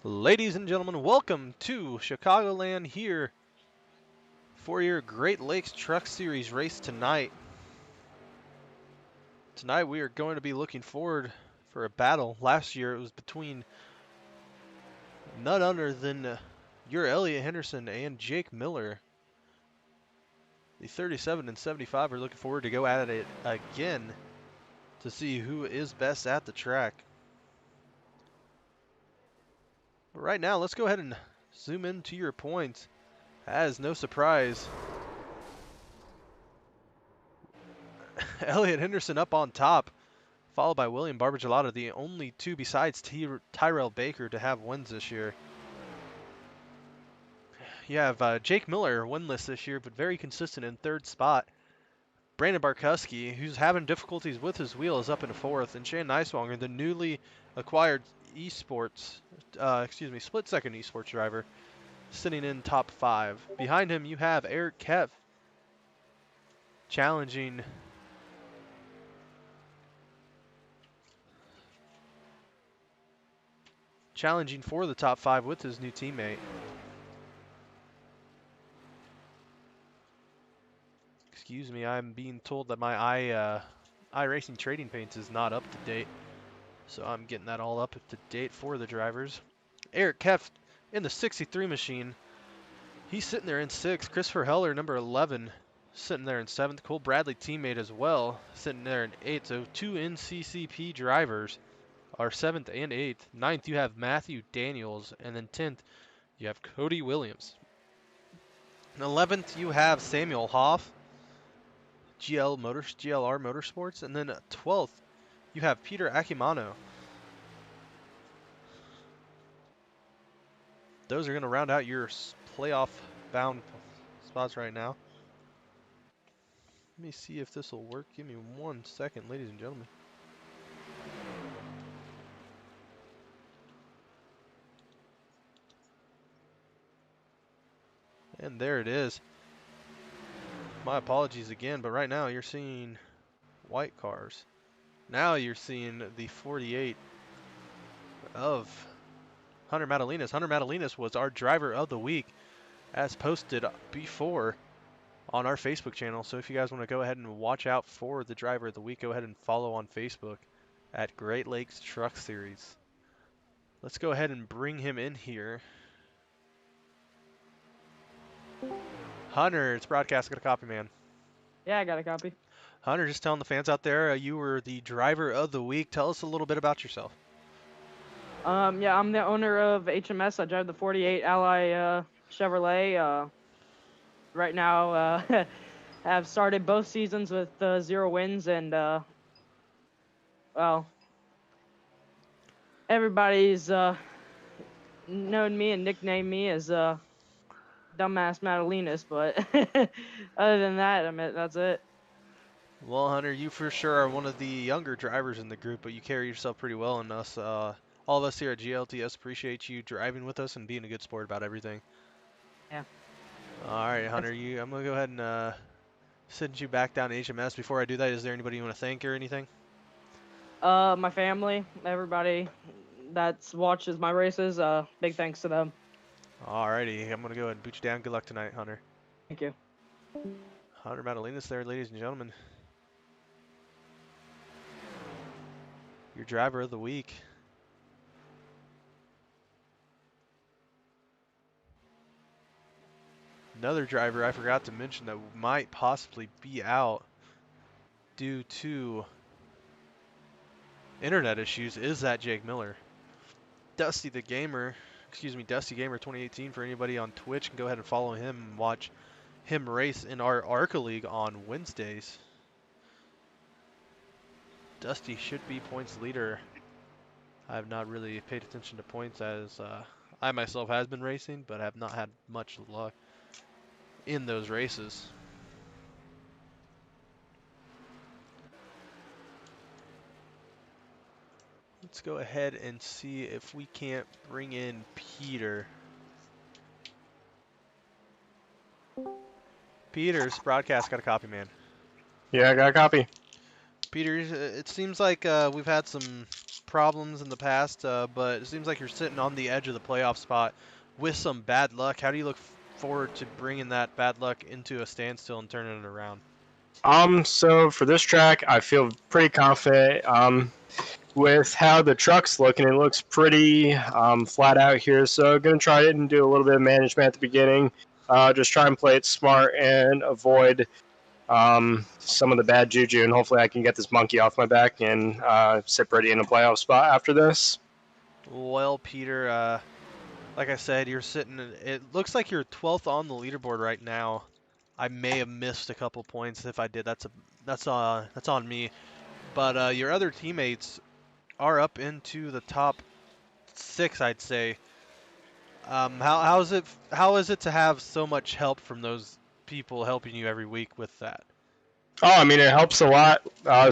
Ladies and gentlemen, welcome to Chicagoland here for your Great Lakes Truck Series race tonight. Tonight we are going to be looking forward for a battle. Last year it was between none other than your Elliott Henderson and Jake Miller. The 37 and 75 are looking forward to go at it again to see who is best at the track. But right now, let's go ahead and zoom into your points. As no surprise, Elliott Henderson up on top, followed by William Barbagelata, the only two besides Tyrell Baker to have wins this year. You have Jake Miller, winless this year, but very consistent in third spot. Brandon Barkuski, who's having difficulties with his wheel, is up in fourth. And Shane Neiswanger, the newly acquired split second esports driver, sitting in top 5. Behind him, you have Eric Kev challenging for the top 5 with his new teammate. Excuse me, I'm being told that my iRacing Trading Paints is not up to date, so I'm getting that all up to date for the drivers. Eric Keft in the 63 machine. He's sitting there in 6th. Christopher Heller, number 11, sitting there in 7th. Cole Bradley, teammate as well, sitting there in 8th. So 2 NCCP drivers are 7th and 8th. 9th, you have Matthew Daniels, and then 10th, you have Cody Williams. And 11th, you have Samuel Hoff, GLR Motorsports, and then 12th, you have Peter Akimano. Those are going to round out your playoff-bound spots right now. Let me see if this will work. Give me 1 second, ladies and gentlemen. And there it is. My apologies again, but right now you're seeing white cars. Now you're seeing the 48 of Hunter Madalinas. Hunter Madalinas was our driver of the week as posted before on our Facebook channel. So if you guys want to go ahead and watch out for the driver of the week, go ahead and follow on Facebook at Great Lakes Truck Series. Let's go ahead and bring him in here. Hunter, it's broadcast. Got a copy, man. Yeah, I got a copy. Hunter, just telling the fans out there, you were the driver of the week. Tell us a little bit about yourself. Yeah, I'm the owner of HMS. I drive the 48 Ally Chevrolet. Right now, have started both seasons with 0 wins, and well, everybody's known me and nicknamed me as Dumbass Madalinas, but other than that, I mean, that's it. Well, Hunter, you for sure are one of the younger drivers in the group, but you carry yourself pretty well, and us, all of us here at GLTS appreciate you driving with us and being a good sport about everything. Yeah. All right, Hunter, I'm gonna go ahead and send you back down to HMS. Before I do that, is there anybody you want to thank or anything? My family, everybody that watches my races, big thanks to them. Alrighty, I'm gonna go ahead and boot you down. Good luck tonight, Hunter. Thank you. Hunter Madalinas there, ladies and gentlemen. Your driver of the week. Another driver I forgot to mention that might possibly be out due to internet issues is that Jake Miller. Dusty Gamer 2018 for anybody on Twitch can go ahead and follow him and watch him race in our ARCA League on Wednesdays. Dusty should be points leader. I have not really paid attention to points as I myself has been racing, but have not had much luck in those races. Let's go ahead and see if we can't bring in Peter. Peter's broadcast got a copy, man. Yeah, I got a copy. Peter, it seems like we've had some problems in the past, but it seems like you're sitting on the edge of the playoff spot with some bad luck. How do you look forward to bringing that bad luck into a standstill and turning it around? So for this track, I feel pretty confident with how the truck's looking. It looks pretty flat out here, so I'm going to try it and do a little bit of management at the beginning. Just try and play it smart and avoid some of the bad juju, and hopefully I can get this monkey off my back and sit pretty in a playoff spot after this. Well, Peter, like I said, you're sitting. It looks like you're 12th on the leaderboard right now. I may have missed a couple points. If I did, that's on me. But your other teammates are up into the top 6, I'd say. How is it to have so much help from those people helping you every week with that? Oh, I mean, it helps a lot.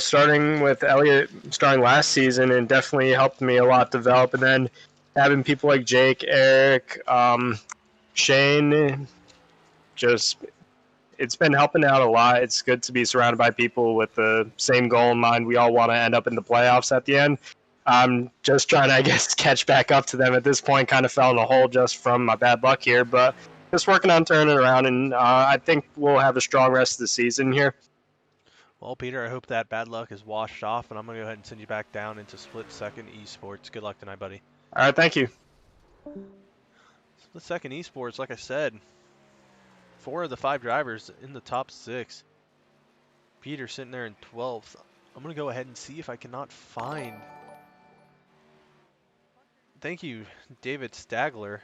Starting with Elliott, starting last season, and definitely helped me a lot develop. And then having people like Jake, Eric, Shane, just it's been helping out a lot. It's good to be surrounded by people with the same goal in mind. We all want to end up in the playoffs at the end. I'm just trying to, I guess, catch back up to them at this point. Kind of fell in a hole just from my bad luck here, but just working on turning it around, and I think we'll have a strong rest of the season here. Well, Peter, I hope that bad luck is washed off, and I'm going to go ahead and send you back down into Split Second Esports. Good luck tonight, buddy. All right, thank you. Split Second Esports, like I said, 4 of the 5 drivers in the top 6. Peter sitting there in 12th. I'm going to go ahead and see if I cannot find... Thank you, David Stagler,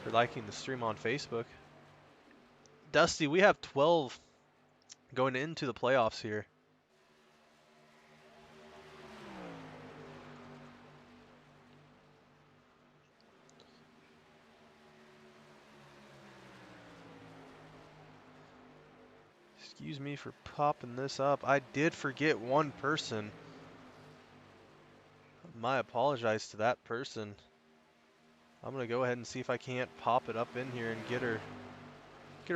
for liking the stream on Facebook. Dusty, we have 12 going into the playoffs here. Excuse me for popping this up. I did forget one person. My apologize to that person. I'm gonna go ahead and see if I can't pop it up in here and get her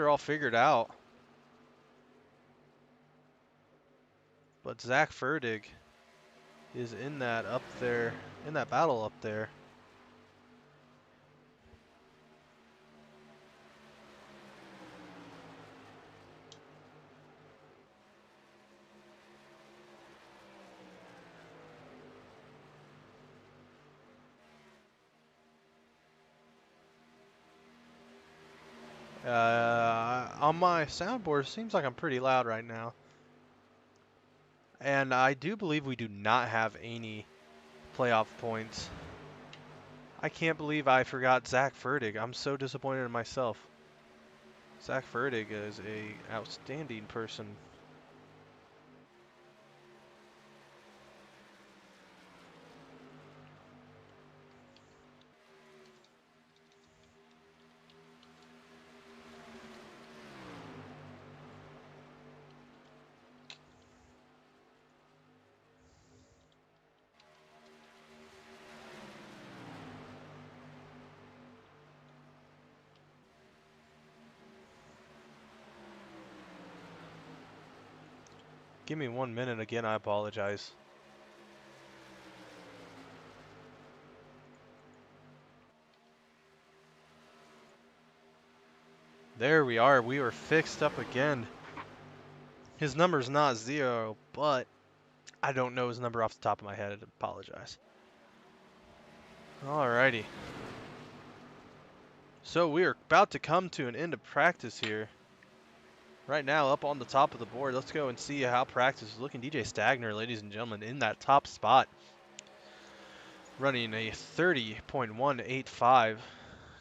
all figured out. But Zach Ferdig is in that up there, in that battle up there. On my soundboard, it seems like I'm pretty loud right now. And I do believe we do not have any playoff points. I can't believe I forgot Zach Ferdig. I'm so disappointed in myself. Zach Ferdig is a outstanding person. Give me 1 minute again, I apologize. There we are, we were fixed up again. His number's not 0, but I don't know his number off the top of my head, I apologize. Alrighty. So we are about to come to an end of practice here. Right now, up on the top of the board, let's go and see how practice is looking. DJ Stagner, ladies and gentlemen, in that top spot. Running a 30.185.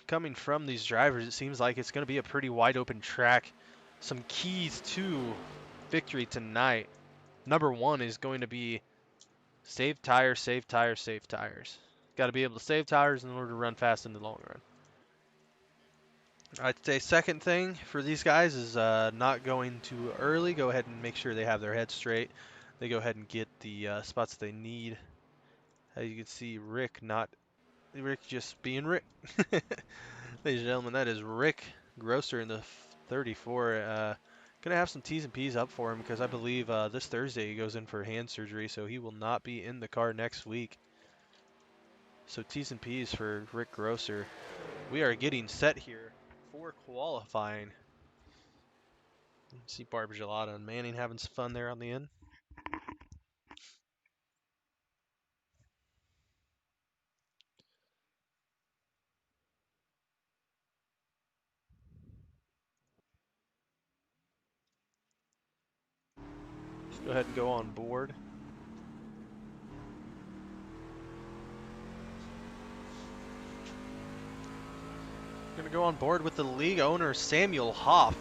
Coming from these drivers, it seems like it's going to be a pretty wide open track. Some keys to victory tonight. Number 1 is going to be save tires, save tires, save tires. Got to be able to save tires in order to run fast in the long run. I'd say second thing for these guys is not going too early. Go ahead and make sure they have their head straight. They go ahead and get the spots they need. As you can see, Rick just being Rick. Ladies and gentlemen, that is Rick Grosser in the 34. Gonna have some T's and P's up for him because I believe this Thursday he goes in for hand surgery, so he will not be in the car next week. So T's and P's for Rick Grosser. We are getting set here for qualifying. See Barb Gelada and Manning having some fun there on the end. Let's go ahead and go on board. Going to go on board with the league owner, Samuel Hoff.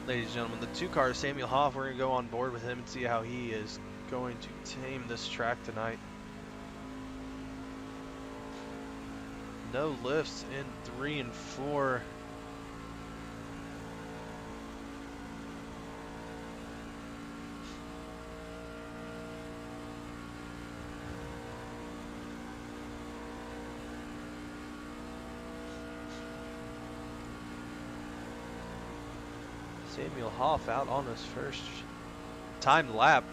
Ladies and gentlemen, the 2-car Samuel Hoff, we're going to go on board with him and see how he is going to tame this track tonight. No lifts in 3 and 4. Samuel Hoff out on his first timed lap.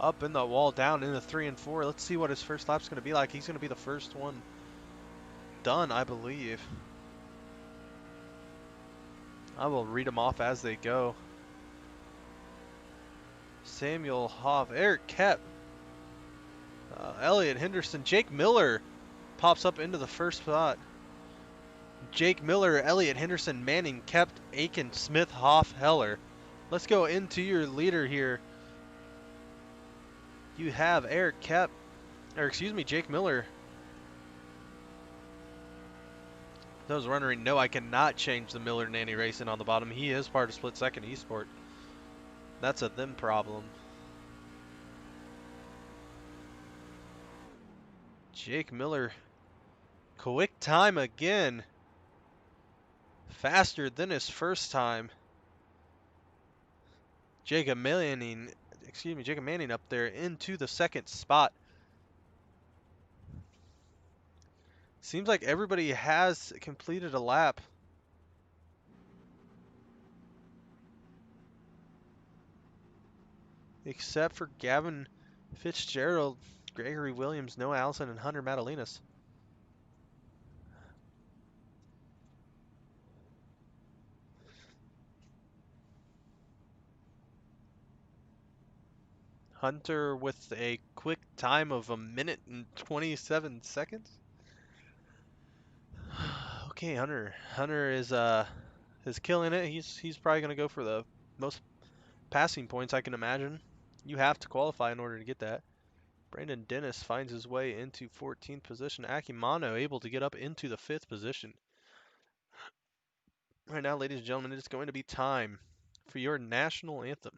Up in the wall, down in the 3 and 4. Let's see what his first lap's going to be like. He's going to be the first one done, I believe. I will read them off as they go. Samuel Hoff, Eric Kep, Elliot Henderson, Jake Miller pops up into the first spot. Jake Miller, Elliot Henderson, Manning, Kep, Aiken, Smith, Hoff, Heller. Let's go into your leader here. You have Eric Kep, or excuse me, Jake Miller. Those wondering, no, I cannot change the Miller Nanny Racing on the bottom. He is part of Split Second Esport. That's a them problem. Jake Miller, quick time again. Faster than his first time. Jacob Manning up there into the second spot. Seems like everybody has completed a lap. Except for Gavin Fitzgerald, Gregory Williams, Noah Allison, and Hunter Madalinas. Hunter with a quick time of 1 minute and 27 seconds. Okay, Hunter. Hunter is killing it. He's probably gonna go for the most passing points I can imagine. You have to qualify in order to get that. Brandon Dennis finds his way into 14th position. Akimano able to get up into the 5th position. Right now, ladies and gentlemen, it is going to be time for your national anthem.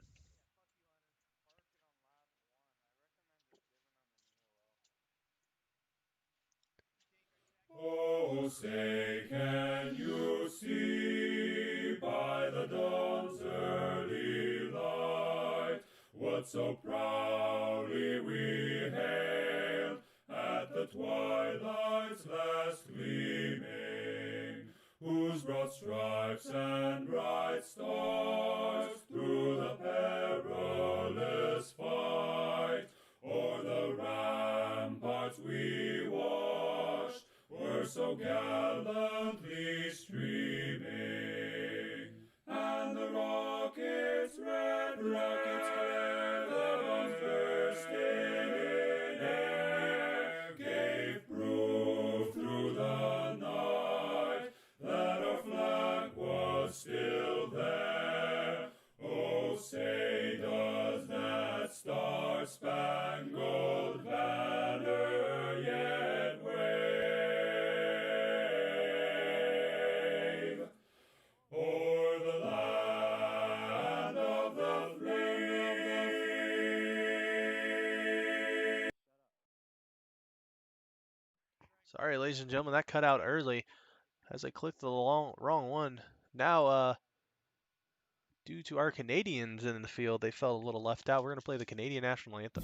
Oh, say, can you see by the dawn's early light what so proudly we hailed at the twilight's last gleaming, whose broad stripes and bright stars through the perilous fight o'er the ramparts we watched were so gallantly streaming, and the rockets' red glare, the bombs bursting in air, gave proof through the night that our flag was still there. Oh, say does that star-spangled banner yet wave o'er the land of the free? Sorry, ladies and gentlemen, that cut out early as I clicked the wrong one. Now, due to our Canadians in the field, they felt a little left out. We're going to play the Canadian national anthem.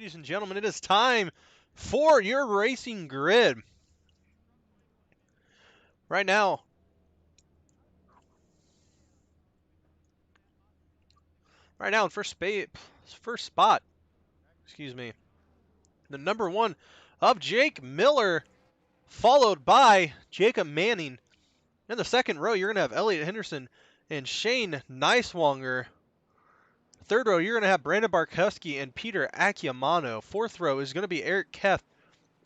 ladies and gentlemen, it is time for your racing grid. Right now, in first spot, excuse me, the number 1 of Jake Miller, followed by Jacob Manning. In the second row, you're going to have Elliot Henderson and Shane Neiswanger. Third row, you're going to have Brandon Barkowski and Peter Acciamano. Fourth row is going to be Eric Keft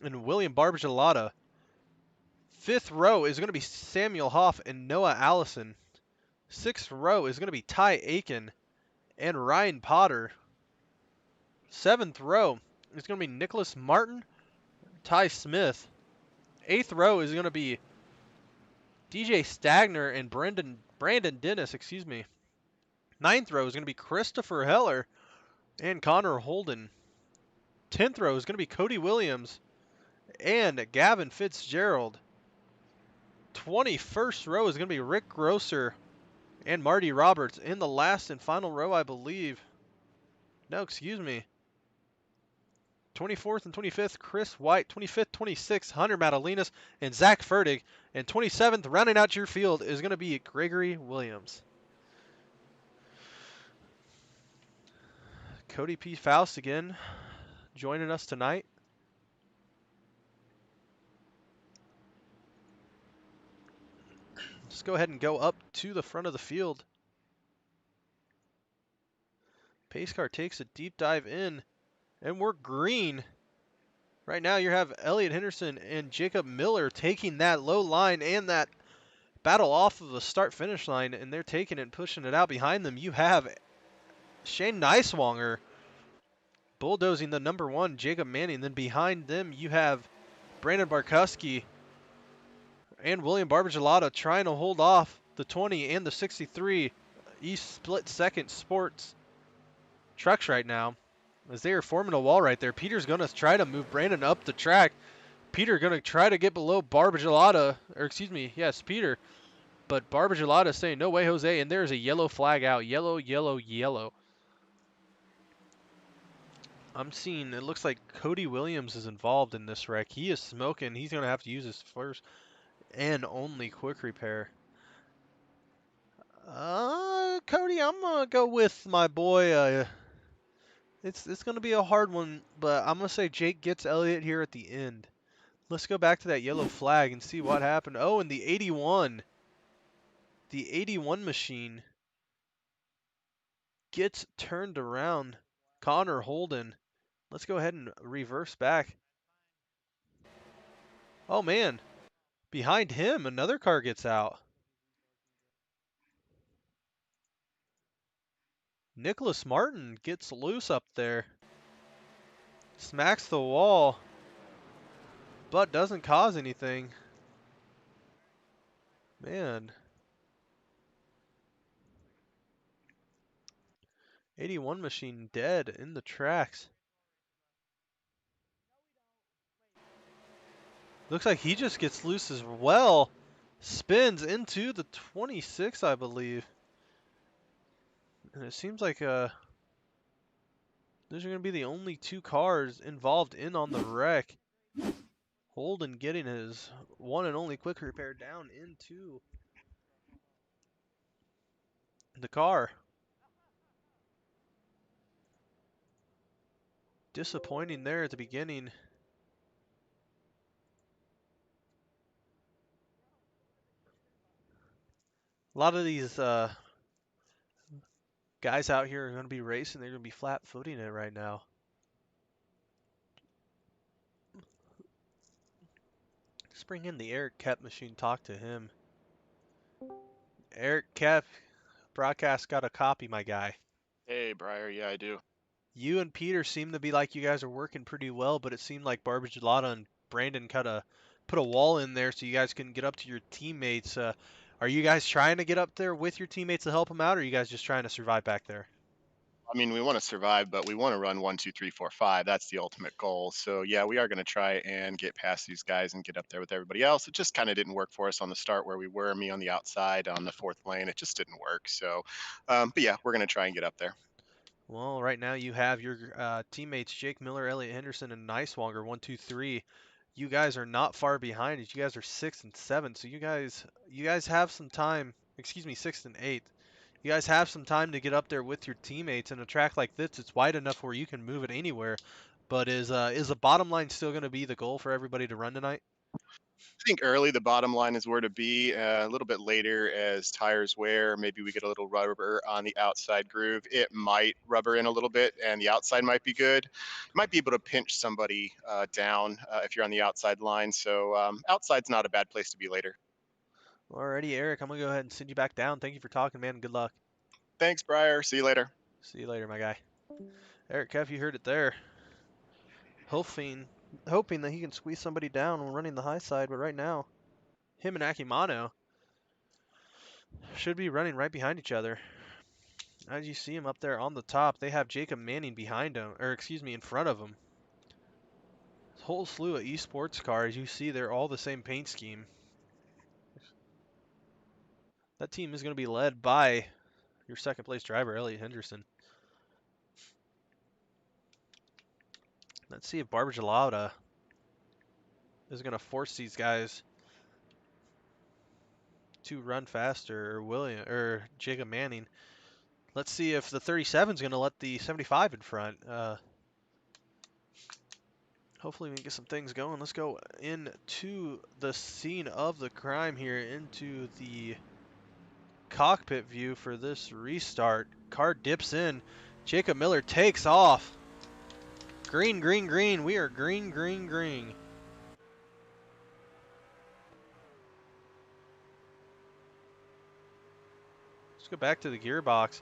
and William Barbagelata. Fifth row is going to be Samuel Hoff and Noah Allison. Sixth row is going to be Ty Aiken and Ryan Potter. Seventh row is going to be Nicholas Martin, Ty Smith. Eighth row is going to be DJ Stagner and Brandon Dennis, excuse me. Ninth row is going to be Christopher Heller and Connor Holden. 10th row is going to be Cody Williams and Gavin Fitzgerald. 21st row is going to be Rick Grosser and Marty Roberts. In the last and final row, I believe. No, excuse me. 24th and 25th, Chris White. 25th, 26th, Hunter Madalinas and Zach Fertig. And 27th, rounding out your field, is going to be Gregory Williams. Cody P. Faust again joining us tonight. Let's go ahead and go up to the front of the field. Pace car takes a deep dive in, and we're green. Right now you have Elliot Henderson and Jacob Miller taking that low line and that battle off of the start-finish line, and they're taking it and pushing it out. Behind them, you have Shane Neiswanger bulldozing the number 1, Jacob Manning. Then behind them, you have Brandon Barkowski and William Barbagelata trying to hold off the 20 and the 63 East Split Second Sports trucks right now, as they are forming a wall right there. Peter's going to try to move Brandon up the track. Peter going to try to get below Barbagelata, or excuse me, yes, Peter. But Barbagelata saying, no way, Jose, and there's a yellow flag out. Yellow, yellow, yellow. I'm seeing, it looks like Cody Williams is involved in this wreck. He is smoking. He's going to have to use his first and only quick repair. Cody, I'm going to go with my boy. It's going to be a hard one, but I'm going to say Jake gets Elliott here at the end. Let's go back to that yellow flag and see what happened. Oh, and the 81. The 81 machine gets turned around. Connor Holden. Let's go ahead and reverse back. Oh, man. Behind him, another car gets out. Nicholas Martin gets loose up there. Smacks the wall, but doesn't cause anything. Man. 81 machine dead in the tracks. Looks like he just gets loose as well. Spins into the 26, I believe. And it seems like those are going to be the only 2 cars involved in on the wreck. Holden getting his one and only quick repair down into the car. Disappointing there at the beginning. A lot of these guys out here are going to be racing. They're going to be flat-footing it right now. Let's bring in the Eric Kep machine, talk to him. Eric Kep, broadcast got a copy, my guy. Hey, Briar. Yeah, I do. You and Peter seem to be like you guys are working pretty well, but it seemed like Barbagelata and Brandon kind of put a wall in there so you guys couldn't get up to your teammates. Are you guys trying to get up there with your teammates to help them out, or are you guys just trying to survive back there? I mean, we want to survive, but we want to run 1, 2, 3, 4, 5. That's the ultimate goal. So yeah, we are going to try and get past these guys and get up there with everybody else. It just kind of didn't work for us on the start where we were, me on the outside on the 4th lane. It just didn't work. So, but yeah, we're going to try and get up there. Well, right now you have your teammates Jake Miller, Elliot Henderson, and Nicewalger 1, 2, 3. You guys are not far behind. You guys are 6 and 7, so you guys have some time. Excuse me, 6 and 8. You guys have some time to get up there with your teammates. In a track like this, it's wide enough where you can move it anywhere. But is the bottom line still going to be the goal for everybody to run tonight? I think early the bottom line is where to be. A little bit later, as tires wear, maybe we get a little rubber on the outside groove. It might rubber in a little bit, and the outside might be good. You might be able to pinch somebody down if you're on the outside line. So outside's not a bad place to be later. Alrighty, Eric, I'm going to go ahead and send you back down. Thank you for talking, man. Good luck. Thanks, Briar. See you later. See you later, my guy. Eric Keff, you heard it there. Hoping that he can squeeze somebody down when running the high side, but right now, him and Akimano should be running right behind each other. As you see him up there on the top, they have Jacob Manning behind him, or excuse me, in front of him. Whole slew of esports cars. You see they're all the same paint scheme. That team is going to be led by your second place driver, Elliot Henderson. Let's see if Barber Gelada is going to force these guys to run faster, or Jacob Manning. Let's see if the 37 is going to let the 75 in front. Hopefully we can get some things going. Let's go into the scene of the crime here, into the cockpit view for this restart. Car dips in. Jacob Miller takes off. Green, green, green. We are green, green, green. Let's go back to the gearbox.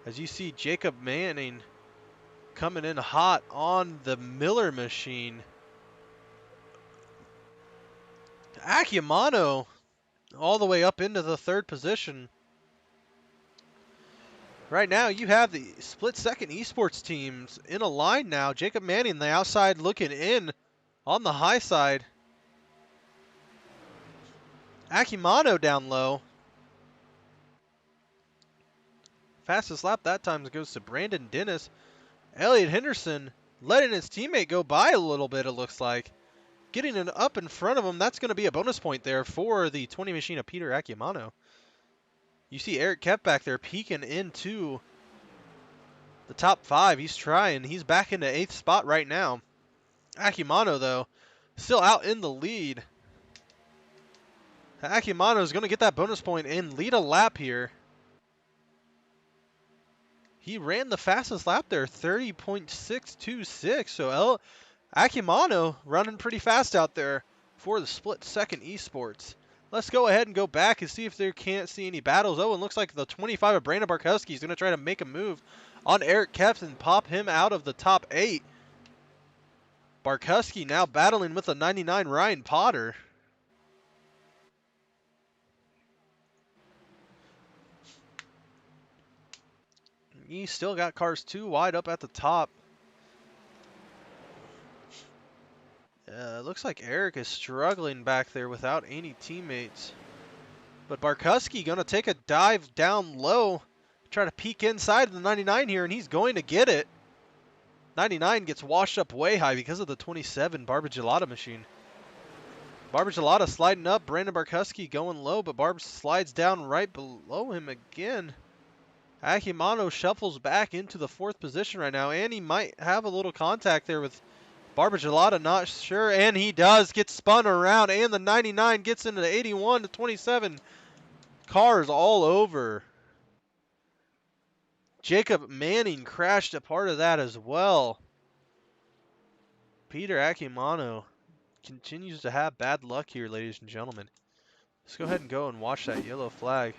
As you see Jacob Manning coming in hot on the Miller machine. Akimano all the way up into the third position. Right now, you have the split-second esports teams in a line now. Jacob Manning, the outside looking in on the high side. Akimano down low. Fastest lap that time goes to Brandon Dennis. Elliot Henderson letting his teammate go by a little bit, it looks like. Getting it up in front of him, that's going to be a bonus point there for the 20 machine of Peter Akimano. You see Eric Kep back there peeking into the top 5. He's trying. He's back into 8th spot right now. Akimano, though, still out in the lead. Akimano is going to get that bonus point and lead a lap here. He ran the fastest lap there, 30.626. So Akimano running pretty fast out there for the split-second esports. Let's go ahead and go back and see if there can't see any battles. Oh, and looks like the 25 of Brandon Barkowski is going to try to make a move on Eric Kepps and pop him out of the top 8. Barkowski now battling with the 99 Ryan Potter. He still got cars 2 wide up at the top. Looks like Eric is struggling back there without any teammates. But Barkowski going to take a dive down low, try to peek inside of the 99 here, and he's going to get it. 99 gets washed up way high because of the 27 Barber Gelada machine. Barber Gelada sliding up, Brandon Barkowski going low, but Barb slides down right below him again. Akimano shuffles back into the 4th position right now, and he might have a little contact there with Barber Gelada, not sure, and he does get spun around, and the 99 gets into the 81 to 27. Cars all over. Jacob Manning crashed a part of that as well. Peter Akimano continues to have bad luck here, ladies and gentlemen. Let's go ahead and go and watch that yellow flag.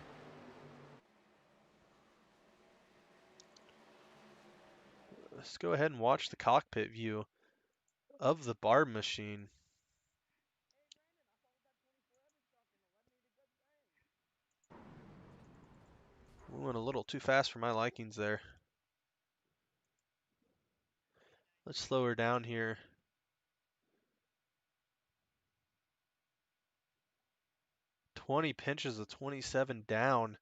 Let's go ahead and watch the cockpit view of the Barb machine. We went a little too fast for my likings there. Let's slow her down here. "20 pinches of 27 down."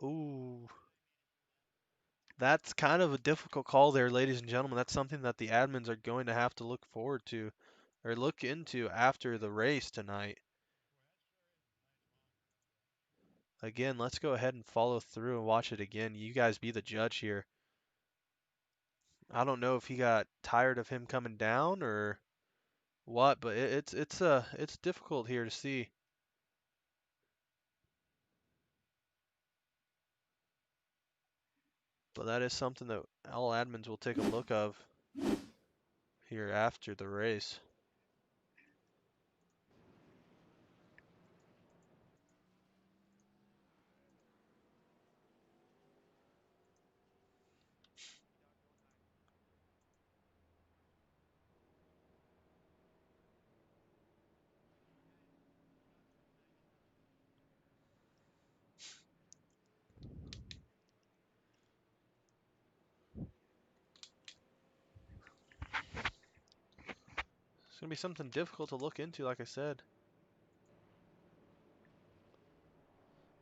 Ooh. That's kind of a difficult call there, ladies and gentlemen. That's something that the admins are going to have to look forward to or look into after the race tonight. Again, let's go ahead and follow through and watch it again. You guys be the judge here. I don't know if he got tired of him coming down or what, but it's difficult here to see. But that is something that all admins will take a look of here after the race. It's going to be something difficult to look into, like I said.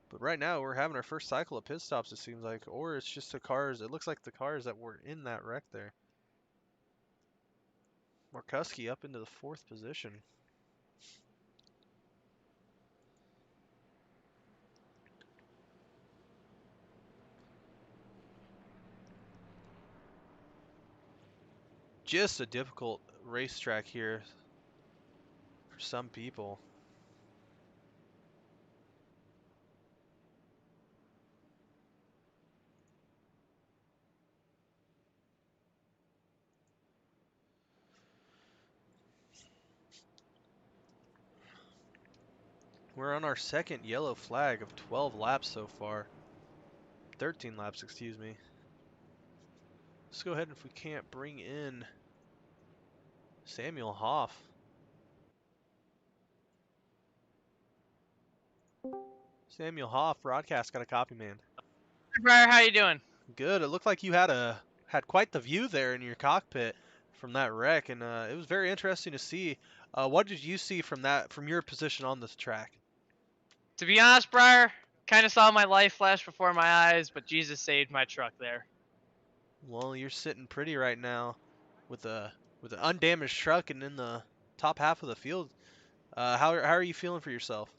But right now, we're having our first cycle of pit stops, it seems like. Or it's just the cars. It looks like the cars that were in that wreck there. Markuski up into the 4th position. Just a difficult racetrack here for some people. We're on our second yellow flag of 12 laps so far. 13 laps, excuse me. Let's go ahead and if we can't bring in Samuel Hoff. Samuel Hoff, broadcast, got a copy, man. Hey, Briar, how you doing? Good. It looked like you had quite the view there in your cockpit from that wreck, and it was very interesting to see. What did you see from your position on this track? To be honest, Briar, kind of saw my life flash before my eyes, but Jesus saved my truck there. Well, you're sitting pretty right now with an undamaged truck and in the top half of the field. How are you feeling for yourself?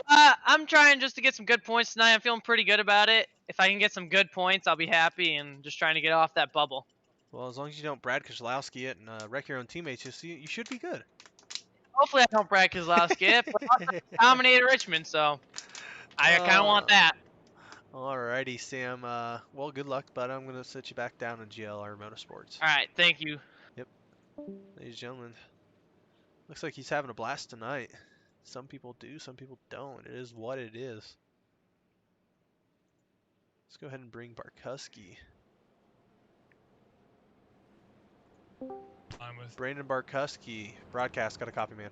I'm trying just to get some good points tonight. I'm feeling pretty good about it. If I can get some good points, I'll be happy, and just trying to get off that bubble. Well, as long as you don't Brad Keselowski it and wreck your own teammates, you should be good. Hopefully, I don't Brad Keselowski it, but I dominated Richmond, so I kind of want that. Alrighty, Sam. Well, good luck, but I'm gonna sit you back down in GLR Motorsports. All right, thank you. Yep. Ladies and gentlemen, looks like he's having a blast tonight. Some people do, some people don't. It is what it is. Let's go ahead and bring Barkuski. I'm with. Brandon Barkuski, broadcast, got a copy, man.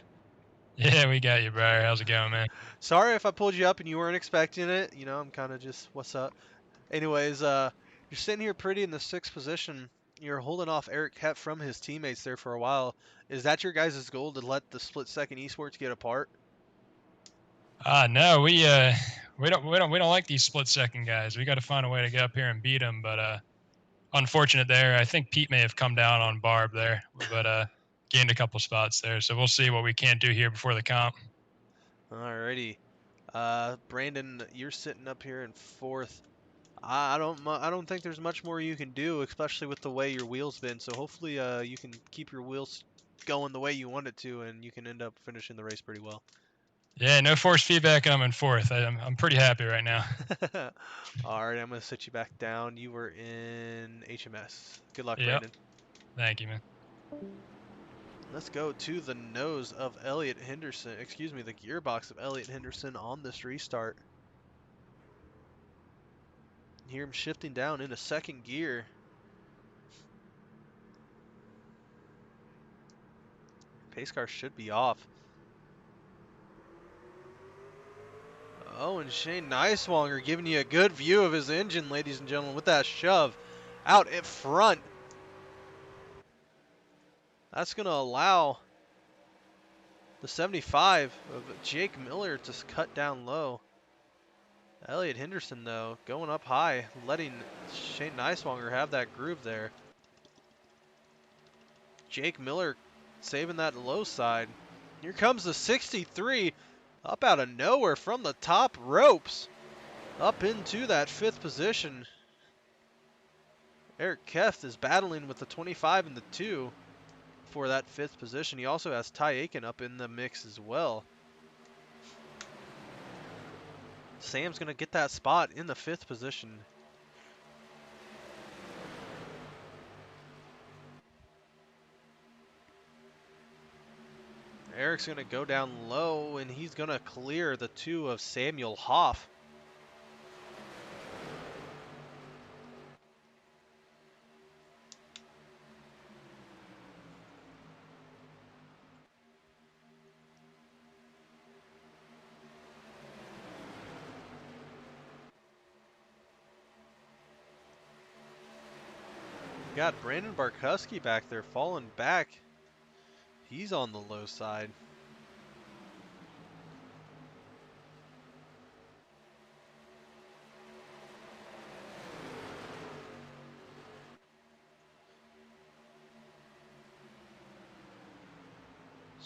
Yeah, we got you, Briar. How's it going, man? Sorry if I pulled you up and you weren't expecting it. You know, I'm kind of just, what's up? Anyways, you're sitting here pretty in the 6th position. You're holding off Eric Hep from his teammates there for a while. Is that your guys' goal to let the split second esports get apart? No, we don't like these split second guys. We got to find a way to get up here and beat them. But unfortunate there. I think Pete may have come down on Barb there, but gained a couple spots there. So we'll see what we can't do here before the comp. Alrighty. Brandon, you're sitting up here in 4th. I don't think there's much more you can do, especially with the way your wheel's been. So hopefully, you can keep your wheels going the way you want it to, and you can end up finishing the race pretty well. Yeah, no force feedback. I'm in 4th. I'm pretty happy right now. Alright, I'm gonna sit you back down. You were in HMS. Good luck, Yep. Brandon. Thank you, man. Let's go to the nose of Elliot Henderson. Excuse me, the gearbox of Elliot Henderson on this restart. Hear him shifting down into 2nd gear. Pace car should be off. Oh, and Shane Niswonger giving you a good view of his engine, ladies and gentlemen, with that shove out in front. That's going to allow the 75 of Jake Miller to cut down low. Elliot Henderson, though, going up high, letting Shane Neiswanger have that groove there. Jake Miller saving that low side. Here comes the 63, up out of nowhere from the top ropes, up into that 5th position. Eric Keft is battling with the 25 and the 2 for that 5th position. He also has Ty Aiken up in the mix as well. Sam's going to get that spot in the 5th position. Eric's going to go down low, and he's going to clear the 2 of Samuel Hoff. Got Brandon Barkuski back there falling back. He's on the low side.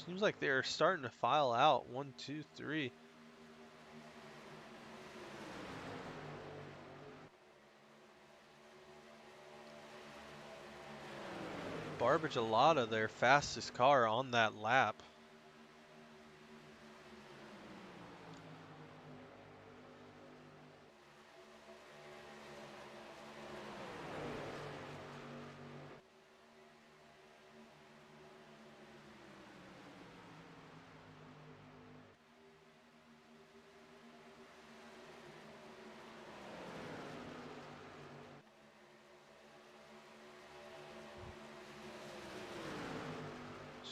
Seems like they're starting to file out. 1, 2, 3. Barbagelata, their fastest car on that lap.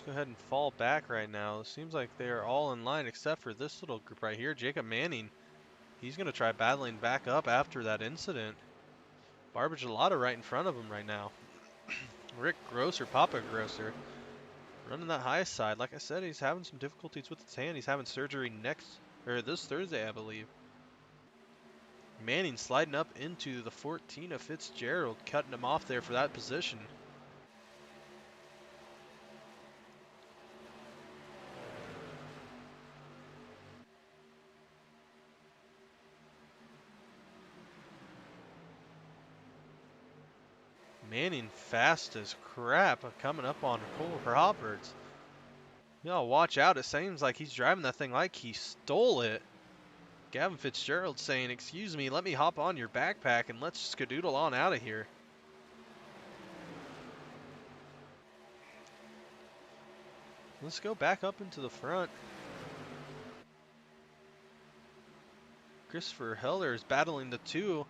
Go ahead and fall back right now. It seems like they are all in line except for this little group right here. Jacob Manning, he's going to try battling back up after that incident. Barbagelata right in front of him right now. Rick Grosser, Papa Grosser, running that high side. Like I said, he's having some difficulties with his hand. He's having surgery this Thursday, I believe. Manning sliding up into the 14 of Fitzgerald, cutting him off there for that position. Manning fast as crap coming up on Cole Roberts. Y'all watch out. It seems like he's driving that thing like he stole it. Gavin Fitzgerald saying, "Excuse me, let me hop on your backpack and let's skadoodle on out of here." Let's go back up into the front. Christopher Heller is battling the 2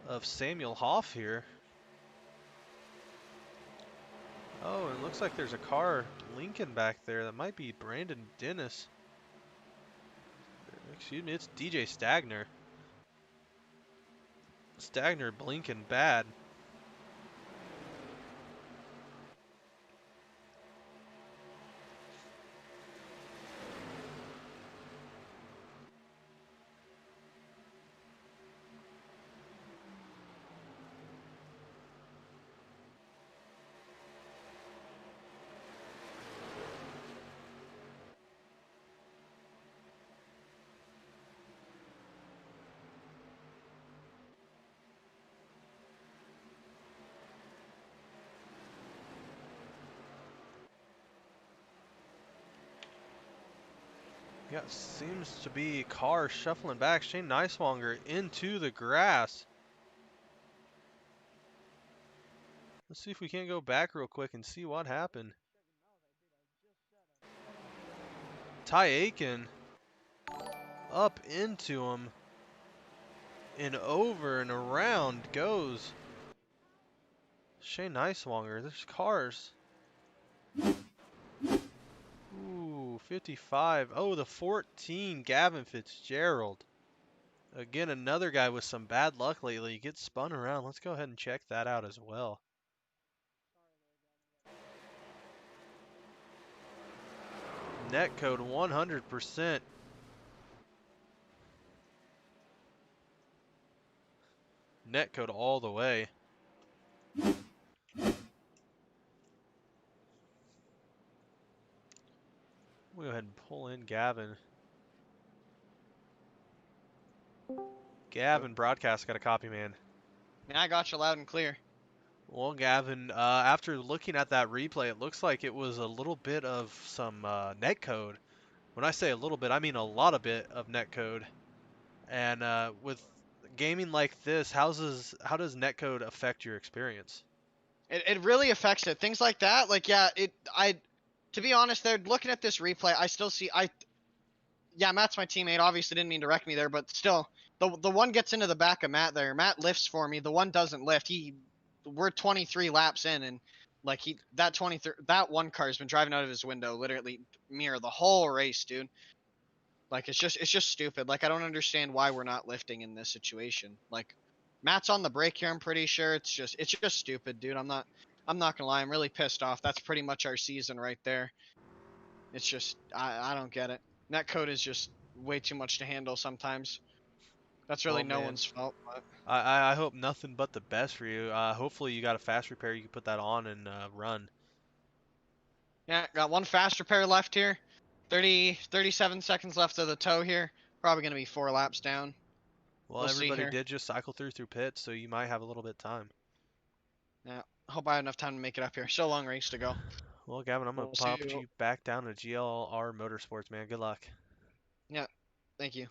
of Samuel Hoff here. Oh, it looks like there's a car Lincoln back there. That might be Brandon Dennis. Excuse me, it's DJ Stagner. Stagner blinking bad. Yeah, seems to be car shuffling back. Shane Neiswanger into the grass. Let's see if we can't go back real quick and see what happened. Ty Aiken up into him and over and around goes Shane Neiswanger. There's cars. Ooh, 55. Oh, the 14, Gavin Fitzgerald. Again, another guy with some bad luck lately. He gets spun around. Let's go ahead and check that out as well. Net code 100%. Netcode all the way. We'll go ahead and pull in Gavin. Gavin, broadcast, got a copy, man. Yeah, I got you loud and clear. Well, Gavin, after looking at that replay, it looks like it was a little bit of some netcode. When I say a little bit, I mean a lot of bit of netcode. And with gaming like this, how does netcode affect your experience? It really affects it. Things like that, like yeah, to be honest, they're looking at this replay. I still see yeah, Matt's my teammate. Obviously, didn't mean to wreck me there, but still, the one gets into the back of Matt there. Matt lifts for me. The one doesn't lift. We're 23 laps in, and like that one car's been driving out of his window, literally mirror the whole race, dude. Like it's just stupid. Like I don't understand why we're not lifting in this situation. Like Matt's on the brake here. I'm pretty sure it's just stupid, dude. I'm not gonna lie. I'm really pissed off. That's pretty much our season right there. It's just I don't get it. Netcode is just way too much to handle sometimes. That's really Well, no man, one's fault. But I hope nothing but the best for you. Hopefully you got a fast repair. You can put that on and run. yeah, got one fast repair left here. 37 seconds left of the tow here. Probably gonna be 4 laps down. Well, We'll see everybody here. did just cycle through pits, so you might have a little bit of time. Yeah, hope I have enough time to make it up here. Still a long race to go. Well, Gavin, I'm going We'll to see pop you. you back down to GLR Motorsports, man. Good luck. Yeah, thank you.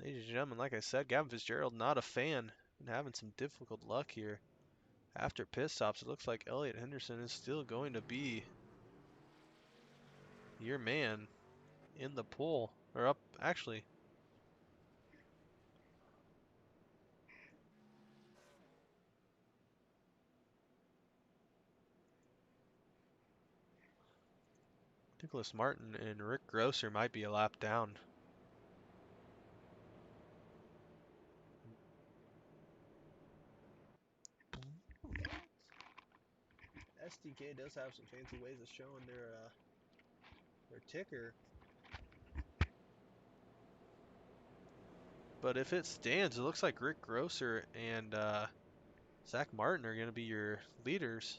Ladies and gentlemen, like I said, Gavin Fitzgerald, not a fan. Been having some difficult luck here. After pit stops, it looks like Elliot Henderson is still going to be your man in the pole. Or up, actually. Nicholas Martin and Rick Grosser might be a lap down. SDK does have some fancy ways of showing their ticker. But if it stands, it looks like Rick Grosser and Zach Martin are going to be your leaders.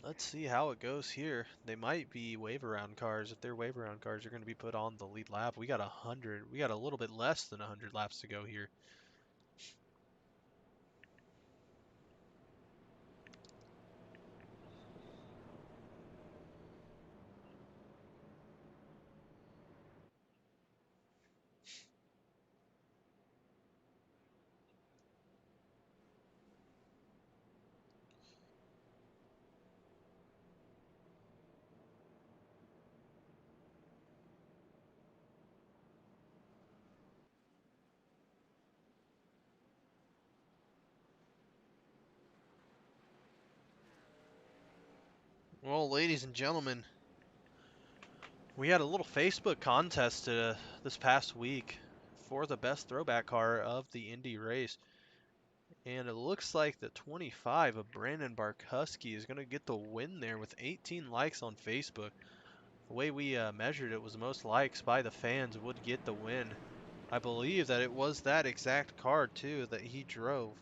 Let's see how it goes here. They might be wave around cars. If they're wave around cars, they're going to be put on the lead lap. We got 100. We got a little bit less than 100 laps to go here. Well, ladies and gentlemen, we had a little Facebook contest this past week for the best throwback car of the Indy race. And it looks like the 25 of Brandon Barkuski is going to get the win there with 18 likes on Facebook. The way we measured it was the most likes by the fans would get the win. I believe that it was that exact car too that he drove.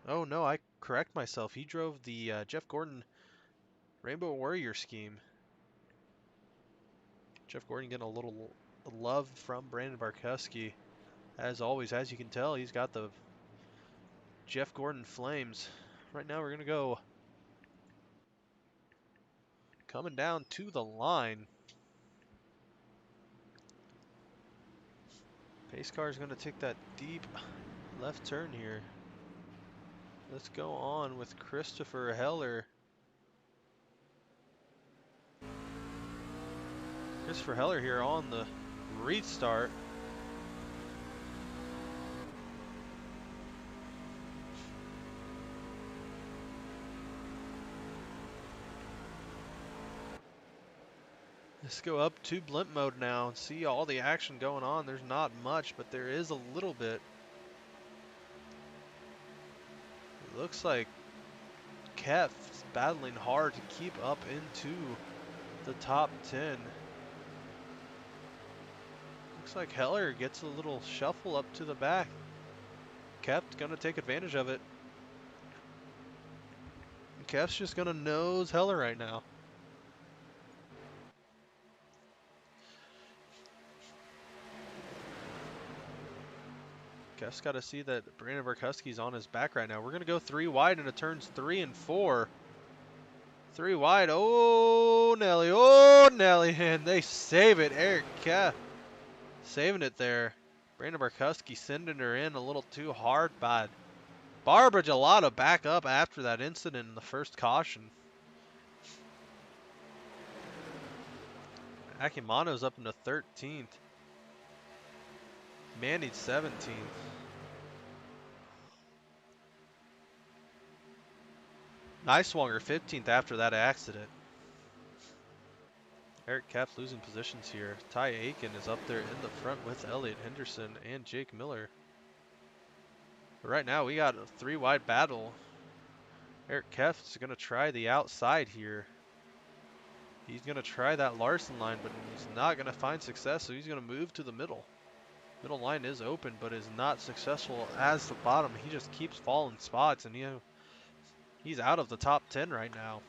Oh no, I correct myself. He drove the Jeff Gordon Rainbow Warrior scheme. Jeff Gordon getting a little love from Brandon Barkuski. As always, as you can tell, he's got the Jeff Gordon flames. Right now we're going to go coming down to the line. Pace car is going to take that deep left turn here. Let's go on with Christopher Heller. Christopher Heller here on the restart. Let's go up to blimp mode now and see all the action going on. There's not much, but there is a little bit. looks like Kef's battling hard to keep up into the top 10. Looks like Heller gets a little shuffle up to the back. Kef's gonna take advantage of it. Kef's just gonna nose Heller right now. Kef's got to see that Brandon Barkuski's on his back right now. We're gonna go 3 wide into turns 3 and 4. 3 wide. Oh Nelly, and they save it. Eric Kef saving it there. Brandon Barkuski sending her in a little too hard, but Barbara Gelado back up after that incident in the first caution. Akimano's up into 13th. Mandy's 17th. Niswanger 15th after that accident. Eric Kef losing positions here. Ty Aiken is up there in the front with Elliot Henderson and Jake Miller. But right now we got a 3 wide battle. Eric Kef is going to try the outside here. He's going to try that Larson line, but he's not going to find success, so he's going to move to the middle. Middle line is open, but is not successful as the bottom. He just keeps falling spots, and he's out of the top 10 right now.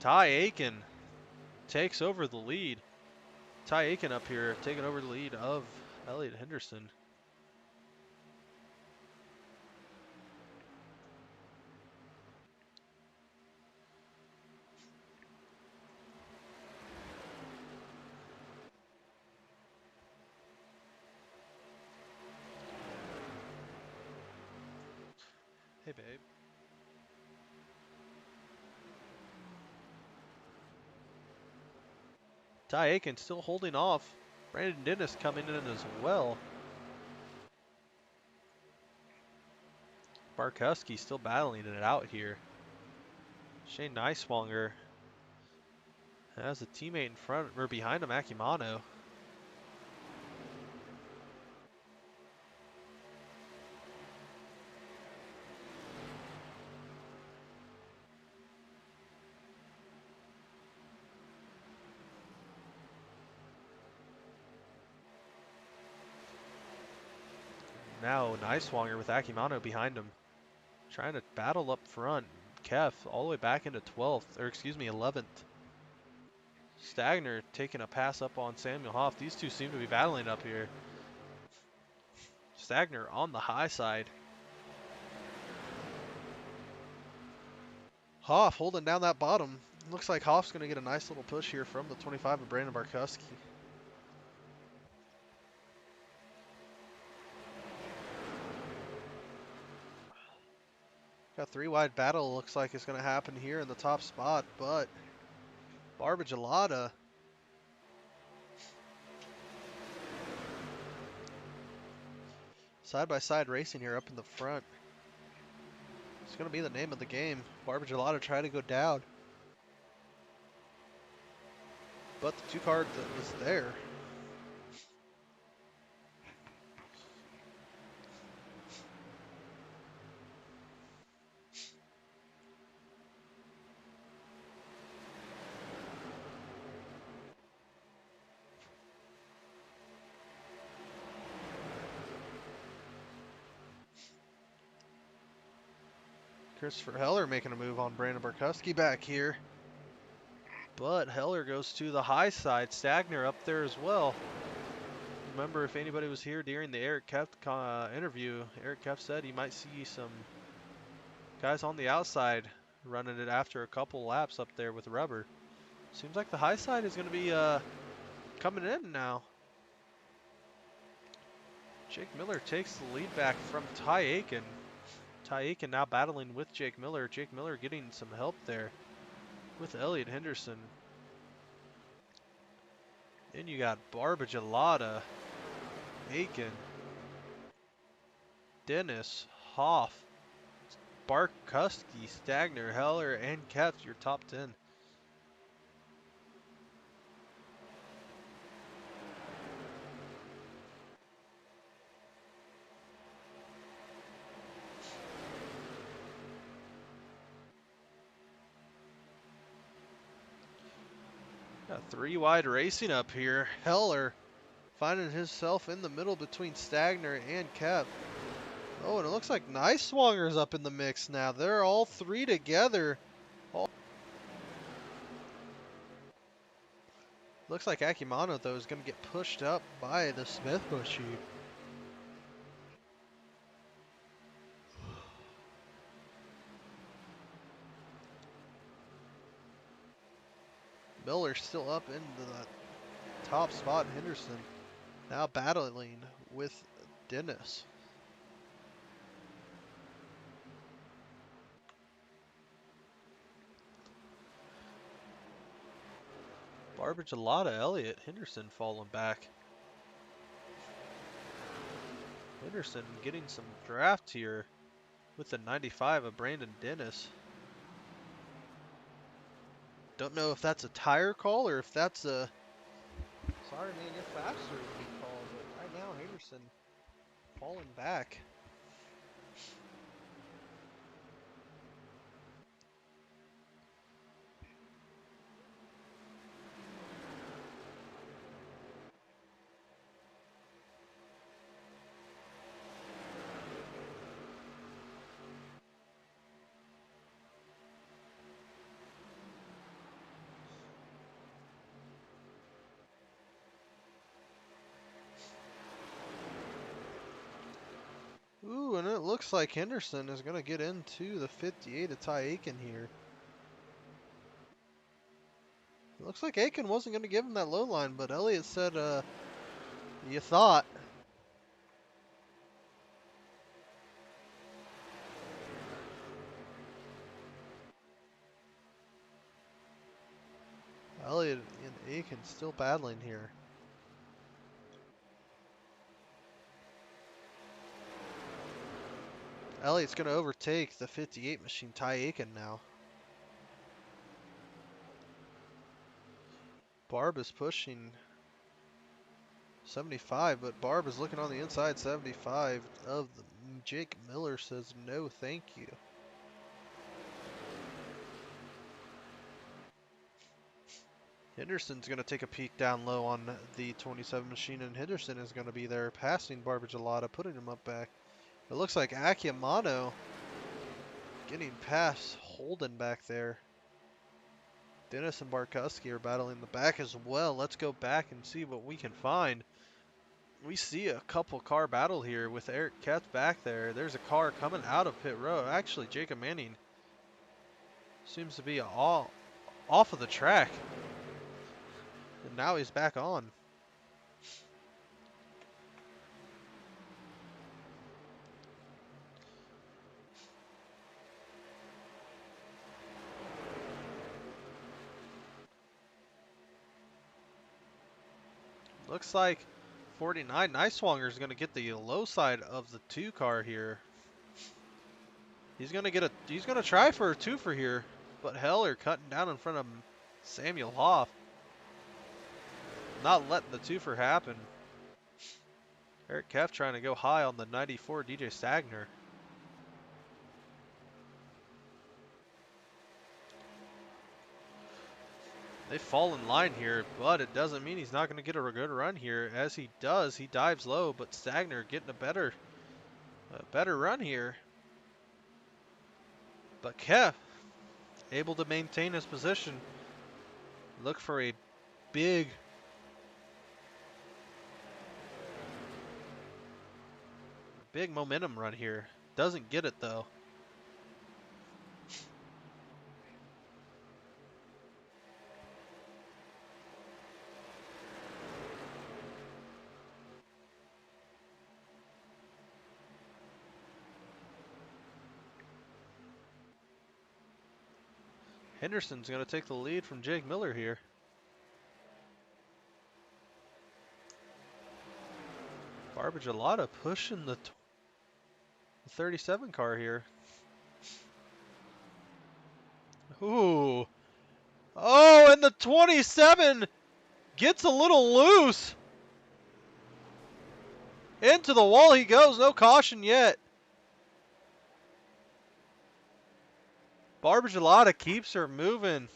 Ty Aiken takes over the lead. Ty Aiken up here taking over the lead of Elliot Henderson. Hey, babe. Ty Aiken still holding off. Brandon Dennis coming in as well. Barkuski still battling it out here. Shane Niswanger has a teammate in front or behind him, Akimano. Now Niswanger with Akimano behind him. Trying to battle up front. Kef all the way back into 12th, or excuse me, 11th. Stagner taking a pass up on Samuel Hoff. These two seem to be battling up here. Stagner on the high side. Hoff holding down that bottom. Looks like Hoff's going to get a nice little push here from the 25 of Brandon Barkuski. Got 3 wide battle, looks like it's going to happen here in the top spot, but Barbara Gelada side-by-side racing here up in the front. It's going to be the name of the game. Barbara Gelada trying to go down, but the 2 card that was there. Christopher Heller making a move on Brandon Barkuski back here. But Heller goes to the high side. Stagner up there as well. Remember, if anybody was here during the Eric Kef interview, Eric Kef said he might see some guys on the outside running it after a couple laps up there with rubber. Seems like the high side is going to be coming in now. Jake Miller takes the lead back from Ty Aiken. Ty Aiken now battling with Jake Miller. Jake Miller getting some help there with Elliot Henderson. Then you got Barbara Gelada, Aiken, Dennis, Hoff, Barkuski, Stagner, Heller, and Kef, your top 10. Got 3 wide racing up here. Heller finding himself in the middle between Stagner and Kev. Oh, and it looks like Niceswanger's up in the mix now. They're all 3 together. Looks like Akimano, though, is going to get pushed up by the Smith Bushy. Miller still up into the top spot. Henderson now battling with Dennis. Barbara Gelada, Elliott, Henderson falling back. Henderson getting some draft here with the 95 of Brandon Dennis. Don't know if that's a tire call or if that's a sorry man, you're faster call, but right now Henderson falling back. Ooh, and it looks like Henderson is going to get into the 58 of Ty Aiken here. It looks like Aiken wasn't going to give him that low line, but Elliott said, you thought. Elliott and Aiken still battling here. Elliott's going to overtake the 58 machine, Ty Aiken now. Barb is pushing 75, but Barb is looking on the inside. 75 of the Jake Miller says no thank you. Henderson's going to take a peek down low on the 27 machine, and Henderson is going to be there passing Barber Gelada, putting him up back. It looks like Akimano getting past Holden back there. Dennis and Barkowski are battling the back as well. Let's go back and see what we can find. We see a couple car battle here with Eric Katz back there. There's a car coming out of pit road. Actually, Jacob Manning seems to be all off of the track. And now he's back on. Looks like 49 Niceswanger is going to get the low side of the 2 car here. He's going to try for a 2-fer here, but Heller cutting down in front of Samuel Hoff. Not letting the 2-fer happen. Eric Keff trying to go high on the 94 DJ Stagner. They fall in line here, but it doesn't mean he's not going to get a good run here. As he does, he dives low, but Stagner getting a better run here. But Kev able to maintain his position. Look for a big momentum run here. Doesn't get it though. Henderson's going to take the lead from Jake Miller here. Barber Gelada pushing the 37 car here. Ooh. Oh, and the 27 gets a little loose. Into the wall he goes. No caution yet. Barber Gelada keeps her moving.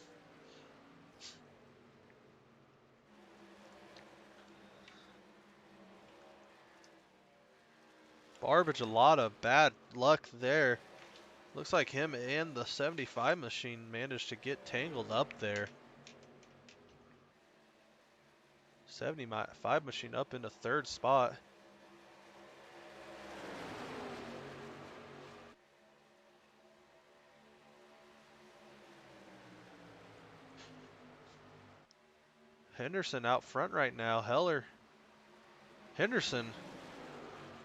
Barbage, a lot of bad luck there. Looks like him and the 75 machine managed to get tangled up there. 75 machine up into third spot. Henderson out front right now. Henderson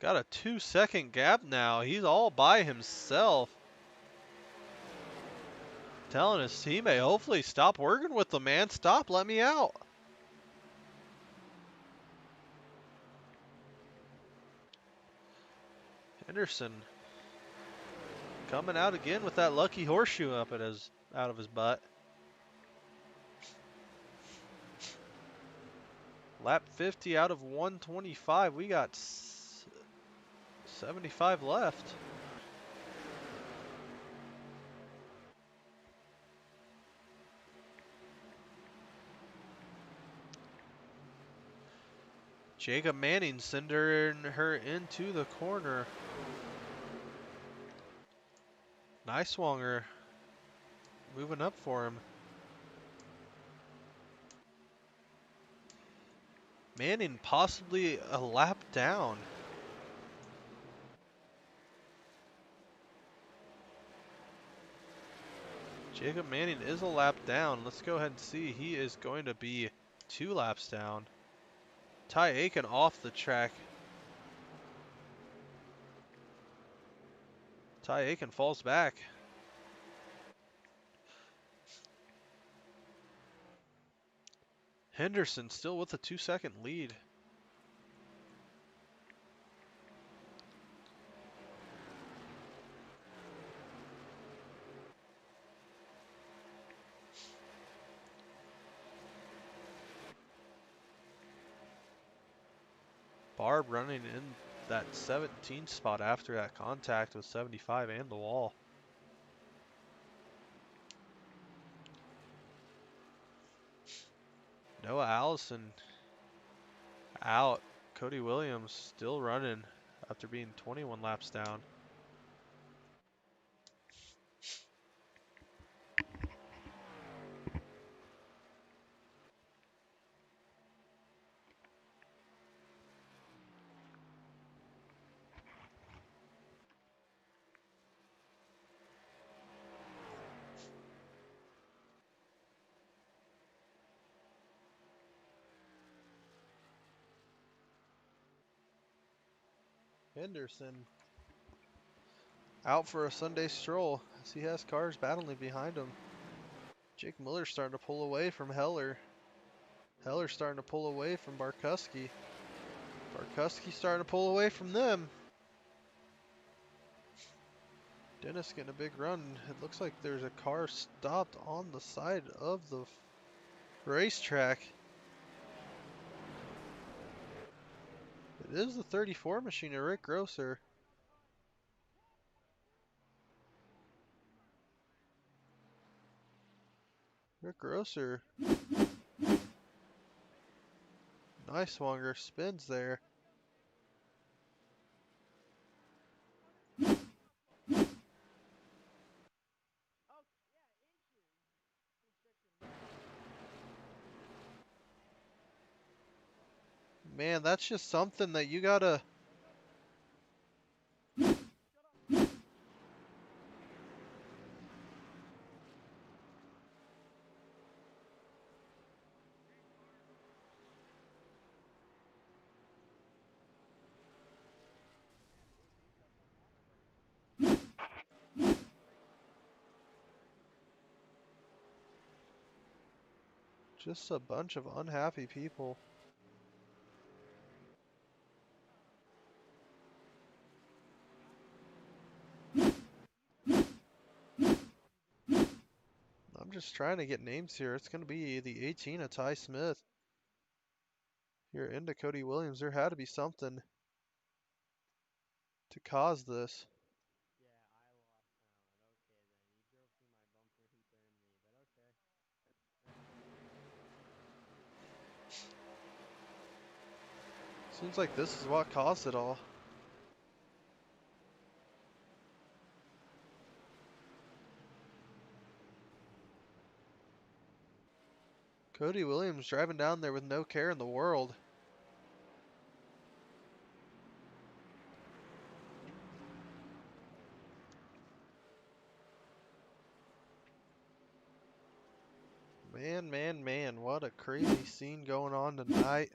got a 2-second gap now. He's all by himself. Telling his teammate, hopefully stop working with the man. Stop, let me out. Henderson coming out again with that lucky horseshoe up at out of his butt. Lap 50 out of 125. We got 75 left. Jacob Manning sending her into the corner. Nice swanger. Moving up for him. Manning possibly a lap down. Jacob Manning is a lap down. Let's go ahead and see. He is going to be 2 laps down. Ty Aiken off the track. Ty Aiken falls back. Henderson still with a 2-second lead. Barb running in that 17 spot after that contact with 75 and the wall. Noah Allison out. Cody Williams still running after being 21 laps down. Henderson out for a Sunday stroll as he has cars battling behind him. Jake Miller starting to pull away from Heller. Heller starting to pull away from Barkuski. Barkuski starting to pull away from them. Dennis getting a big run. It looks like there's a car stopped on the side of the racetrack. It is the 34 machine of Rick Grosser. Rick Grosser. Nice swanger, spins there. Man, that's just something that you gotta... Just a bunch of unhappy people. I'm just trying to get names here. It's going to be the 18 of Ty Smith. Here into Cody Williams. There had to be something to cause this. Seems like this is what caused it all. Cody Williams driving down there with no care in the world. Man, man, man, what a crazy scene going on tonight.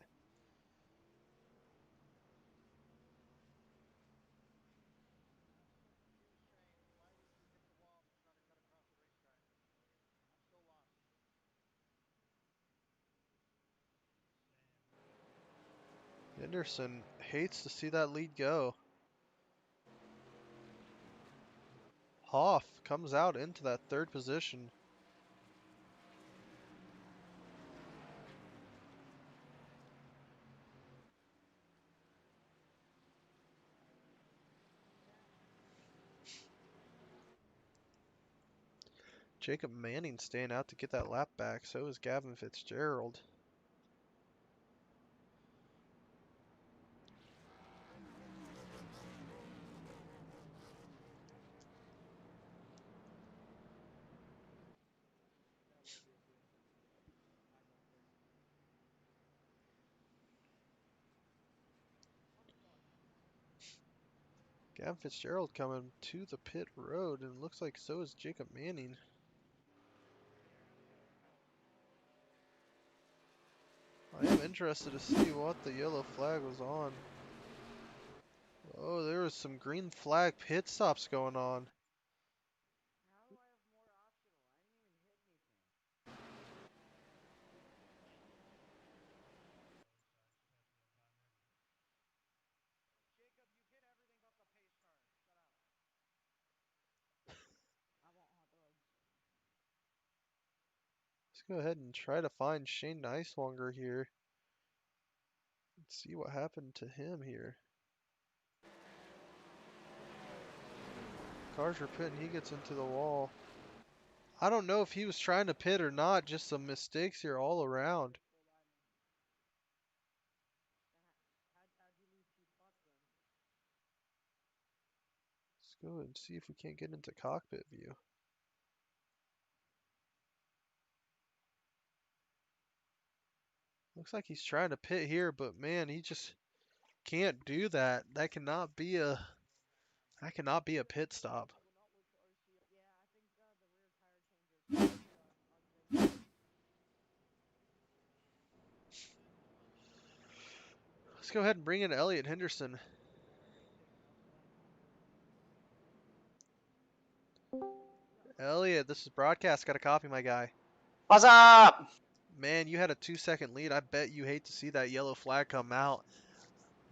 Henderson hates to see that lead go. Hoff comes out into that third position. Jacob Manning staying out to get that lap back. So is Gavin Fitzgerald. Gavin Fitzgerald coming to the pit road, and looks like so is Jacob Manning. I am interested to see what the yellow flag was on. Oh, there was some green flag pit stops going on. Let's go ahead and try to find Shane Neiswanger here. Let's see what happened to him here. Cars are pitting, he gets into the wall. I don't know if he was trying to pit or not, just some mistakes here all around. Let's go and see if we can't get into cockpit view. Looks like he's trying to pit here, but man, he just can't do that. That cannot be a pit stop. Let's go ahead and bring in Elliot Henderson. Elliot, this is broadcast. Got a copy, my guy. What's up? Man, you had a 2-second lead. I bet you hate to see that yellow flag come out.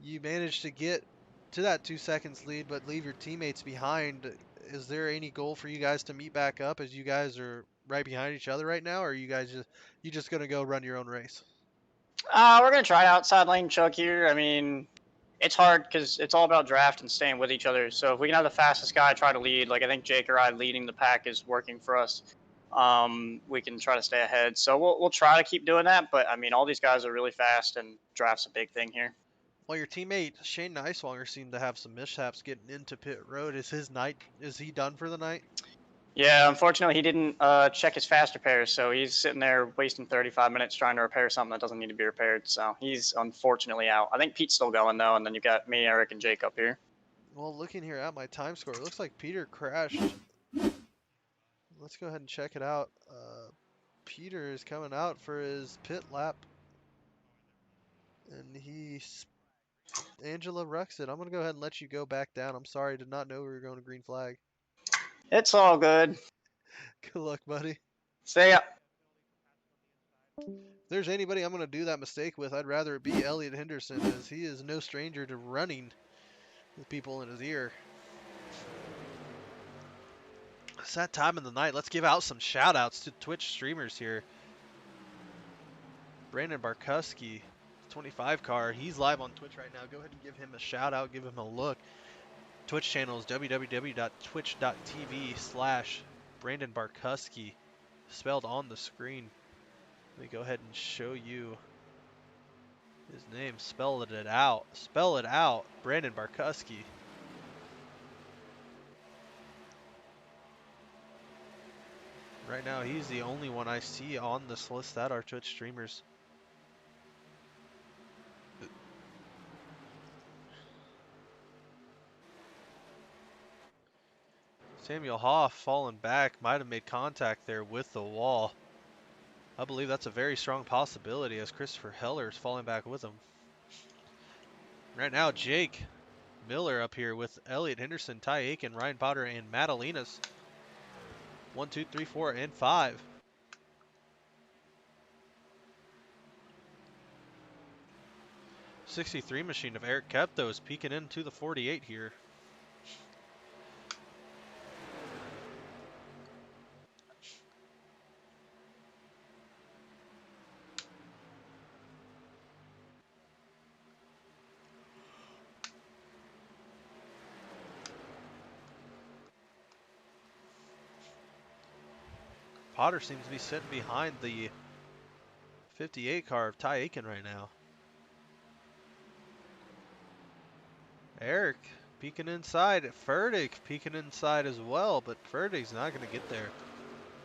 You managed to get to that 2 seconds lead, but leave your teammates behind. Is there any goal for you guys to meet back up, as you guys are right behind each other right now, or are you guys just gonna go run your own race? We're gonna try outside lane Chuck here. I mean, it's hard because it's all about draft and staying with each other. So if we can have the fastest guy try to lead, like I think Jake or I leading the pack is working for us. We can try to stay ahead. So we'll try to keep doing that. But I mean, all these guys are really fast, and draft's a big thing here. Well, your teammate Shane Neiswanger seemed to have some mishaps getting into pit road. Is he done for the night? Yeah, unfortunately, he didn't check his fast repairs, so he's sitting there wasting 35 minutes trying to repair something that doesn't need to be repaired. So he's unfortunately out. I think Pete's still going though, and then you got me, Eric, and Jake up here. Well, looking here at my time score, it looks like Peter crashed. Let's go ahead and check it out. Peter is coming out for his pit lap, and Angela wrecks it. I'm gonna go ahead and let you go back down. I'm sorry, did not know we were going to green flag. It's all good. Good luck, buddy. See ya. If there's anybody I'm gonna do that mistake with, I'd rather it be Elliot Henderson, as he is no stranger to running with people in his ear. It's that time of the night. Let's give out some shout outs to Twitch streamers here. Brandon Barkuski, 25 car. He's live on Twitch right now. Go ahead and give him a shout out, give him a look. Twitch channel is www.twitch.tv/Brandon Barkuski, spelled on the screen. Let me go ahead and show you his name. Spell it out. Spell it out. Brandon Barkuski. Right now, he's the only one I see on this list that are Twitch streamers. Samuel Hoff falling back, might have made contact there with the wall. I believe that's a very strong possibility as Christopher Heller is falling back with him. Right now, Jake Miller up here with Elliot Henderson, Ty Aiken, Ryan Potter, and Madalinas. 1, 2, 3, 4, and 5. '63 machine of Eric Kepto is peeking into the 48 here. Potter seems to be sitting behind the 58 car of Ty Aiken right now. Eric peeking inside. Furtick peeking inside as well, but Furtick's not going to get there.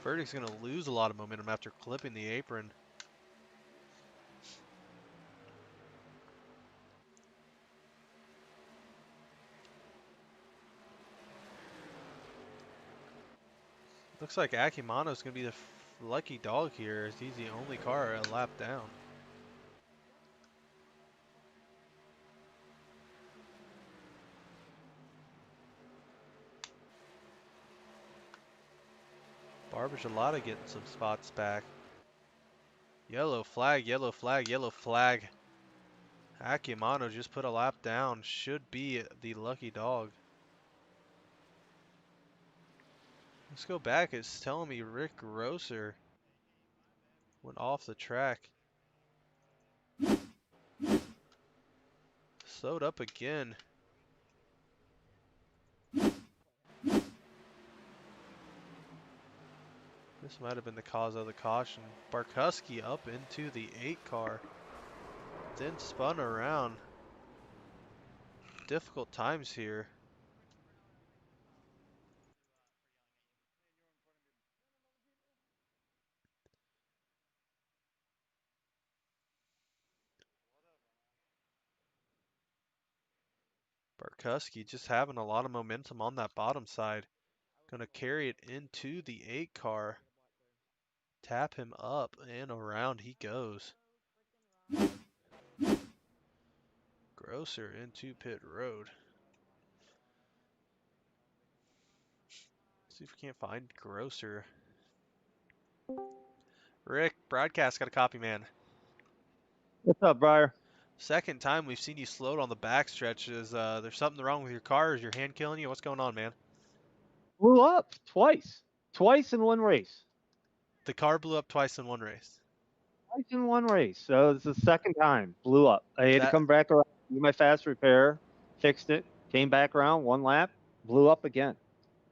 Furtick's going to lose a lot of momentum after clipping the apron. Looks like Akimano's going to be the lucky dog here as he's the only car a lap down. Barbergelata getting some spots back. Yellow flag, yellow flag, yellow flag. Akimano just put a lap down. Should be the lucky dog. Let's go back. It's telling me Rick Grosser went off the track. Slowed up again. This might have been the cause of the caution. Barkuski up into the 8 car. Then spun around. Difficult times here. Barkuski just having a lot of momentum on that bottom side. Gonna carry it into the 8 car. Tap him up and around he goes. Grosser into pit road. See if we can't find Grosser. Rick, broadcast got a copy, man. What's up, Briar? Second time we've seen you slowed on the backstretch. Is there something wrong with your car? Is your hand killing you? What's going on, man? Blew up twice. Twice in one race. The car blew up twice in one race. Twice in one race. So it's the second time. Blew up. I had to That- come back around, do my fast repair, fixed it, came back around, one lap, blew up again.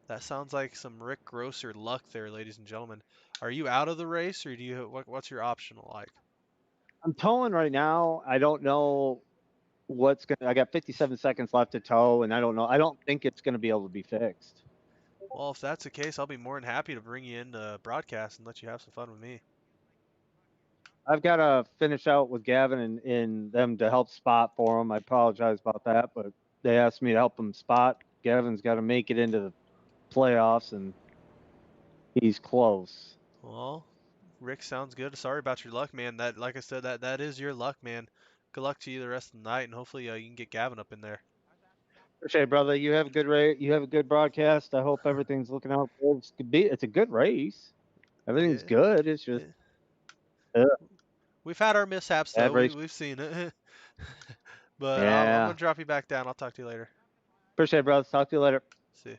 That sounds like some Rick Grosser luck there, ladies and gentlemen. Are you out of the race, or do you? What's your optional like? I'm towing right now. I don't know what's gonna. I got 57 seconds left to tow, and I don't know. I don't think it's gonna be able to be fixed. Well, if that's the case, I'll be more than happy to bring you in to broadcast and let you have some fun with me. I've got to finish out with Gavin and them to help spot for him. I apologize about that, but they asked me to help them spot. Gavin's got to make it into the playoffs, and he's close. Well, Rick, sounds good. Sorry about your luck, man. That, like I said, that is your luck, man. Good luck to you the rest of the night, and hopefully you can get Gavin up in there. Appreciate it, brother. You have a good race. You have a good broadcast. I hope everything's looking out good. It's a good race. Everything's Yeah, good. It's just yeah. We've had our mishaps bad though. race. We've seen it. But I'm Yeah. gonna drop you back down. I'll talk to you later. Appreciate it, brother. Talk to you later. See you.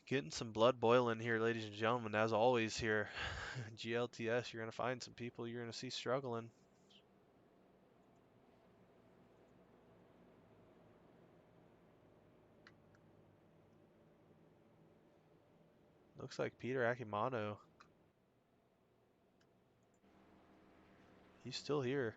Getting some blood boiling here, ladies and gentlemen, as always here. GLTS, you're going to find some people you're going to see struggling. Looks like Peter Akimano. He's still here.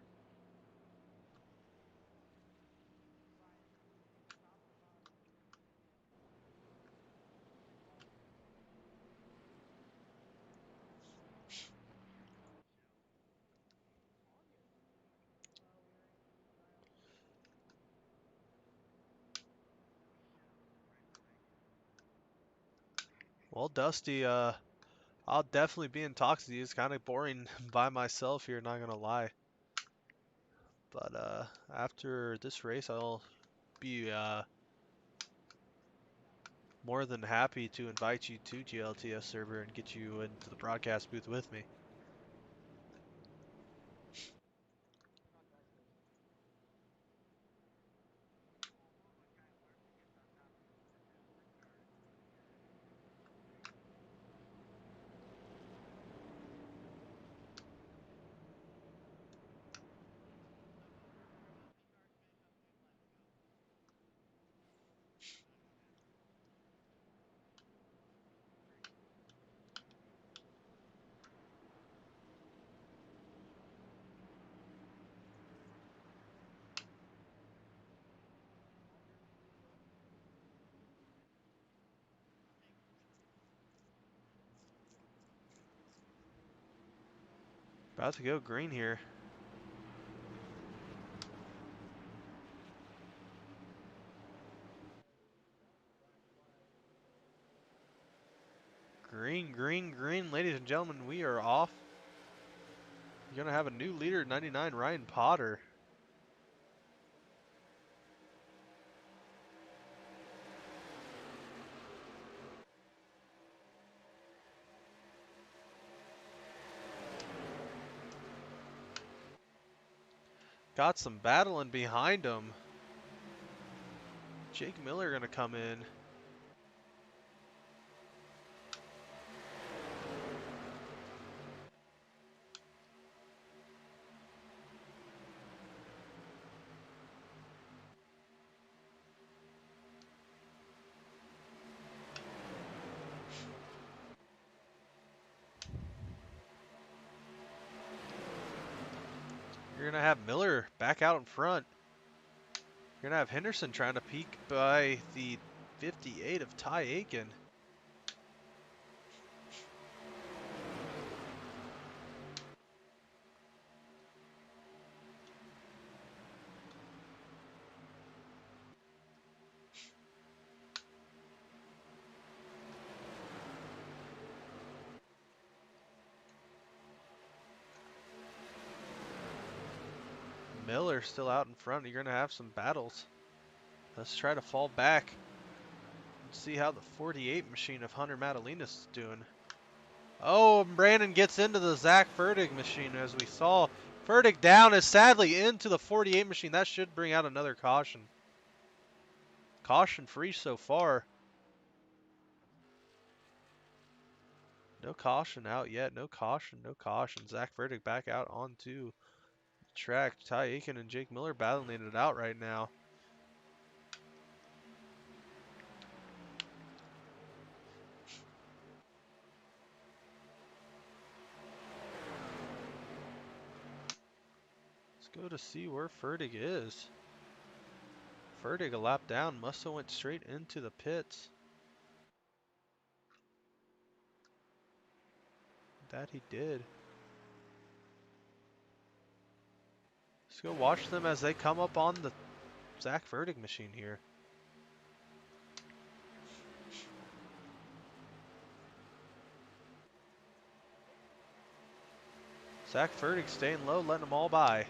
Well, Dusty, I'll definitely be in talks with you. It's kind of boring by myself here, not gonna lie. But after this race, I'll be more than happy to invite you to GLTS server and get you into the broadcast booth with me. About to go green here. Green, green, green. Ladies and gentlemen, we are off. You're going to have a new leader, 99, Ryan Potter. Got some battling behind him. Jake Miller going to come in. You're going to have Miller back out in front. You're going to have Henderson trying to peek by the 58 of Ty Aiken. Miller still out in front. You're going to have some battles. Let's try to fall back. Let's see how the 48 machine of Hunter Madalinas is doing. Oh, Brandon gets into the Zach Fertig machine as we saw. Fertig down is sadly into the 48 machine. That should bring out another caution. Caution free so far. No caution out yet. No caution. No caution. Zach Fertig back out onto the track. Ty Aiken and Jake Miller battling it out right now. Let's go to see where Fertig is. Fertig a lap down. Must have went straight into the pits. That he did. Let's go watch them as they come up on the Zach Fertig machine here. Zach Fertig staying low, letting them all by.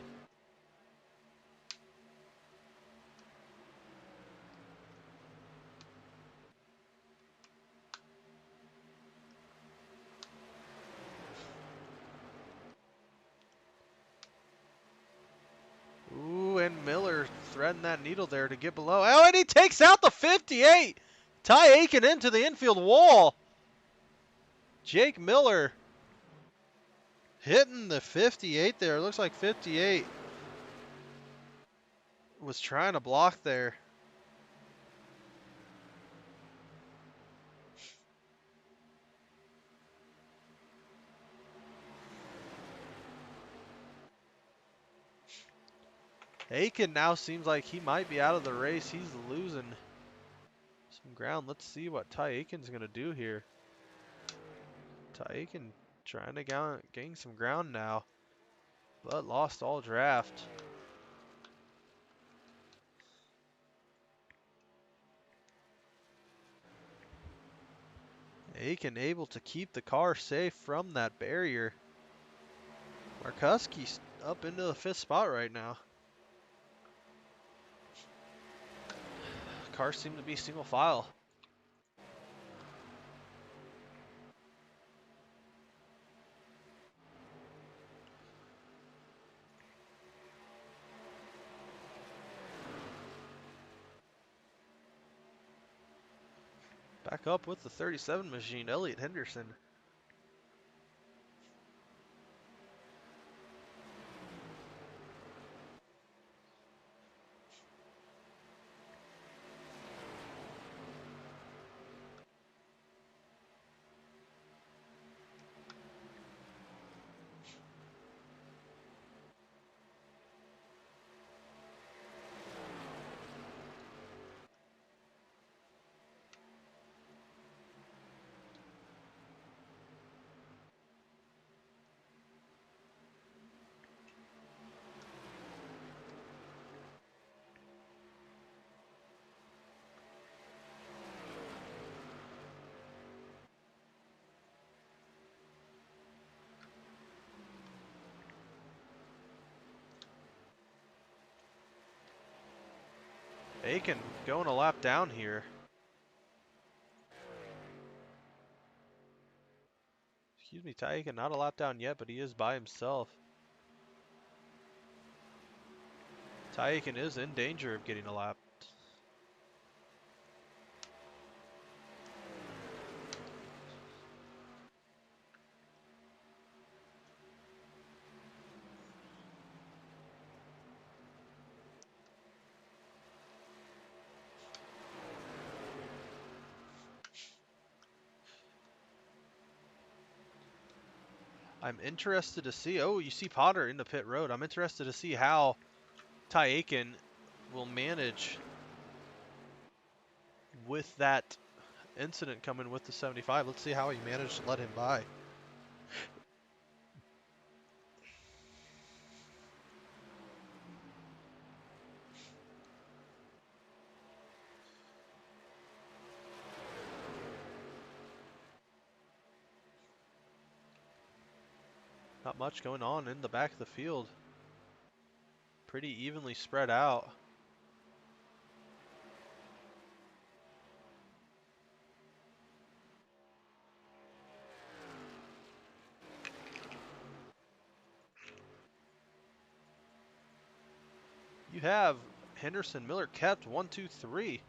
Ooh, and Miller threading that needle there to get below. Oh, and he takes out the 58! Ty Aiken into the infield wall. Jake Miller hitting the 58 there. It looks like 58 was trying to block there. Aiken now seems like he might be out of the race. He's losing some ground. Let's see what Ty Aiken's going to do here. Ty Aiken trying to gain some ground now, but lost all draft. Aiken able to keep the car safe from that barrier. Markuski's up into the 5th spot right now. Cars seem to be single file. Back up with the 37 machine, Elliot Henderson. Aiken going a lap down here. Excuse me, Ty Aiken not a lap down yet, but he is by himself. Ty Aiken is in danger of getting a lap. I'm interested to see, oh, you see Potter in the pit road. I'm interested to see how Ty Aiken will manage with that incident coming with the 75. Let's see how he managed to let him by. Not much going on in the back of the field. Pretty evenly spread out. You have Henderson, Miller kept 1, 2, 3.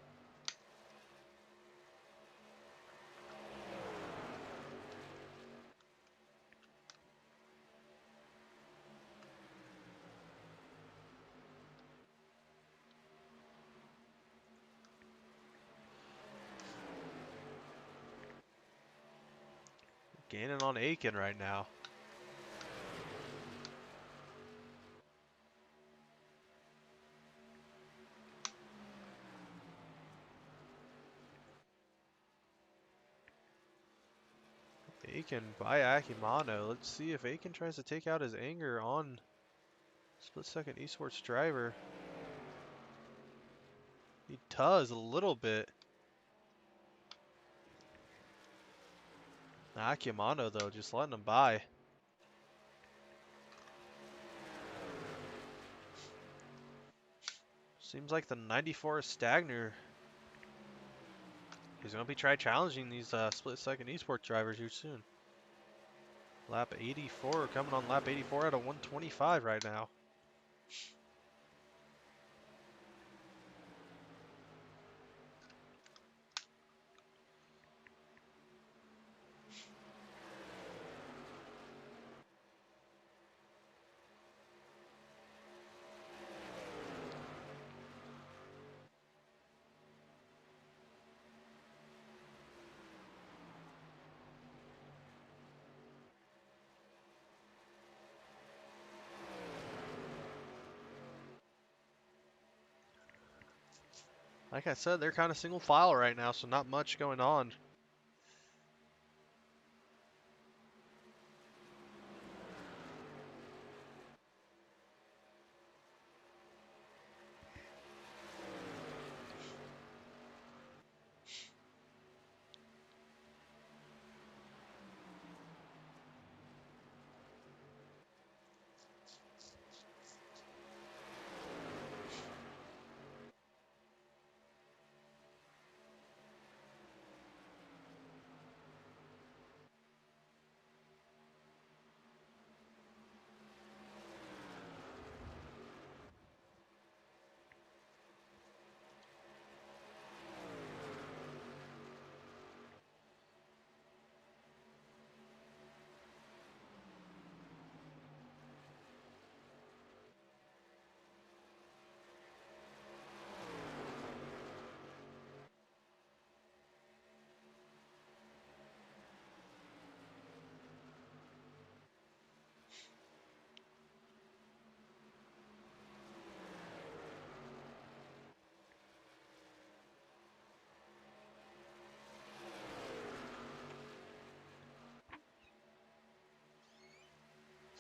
Gaining on Aiken right now. Aiken by Akimano. Let's see if Aiken tries to take out his anger on split second esports driver. He does a little bit. Akimano though, just letting him by. Seems like the 94 Stagner is going to be challenging these split second esports drivers here soon. Lap 84, coming on lap 84 at a 125 right now. Like I said, they're kind of single file right now, so not much going on.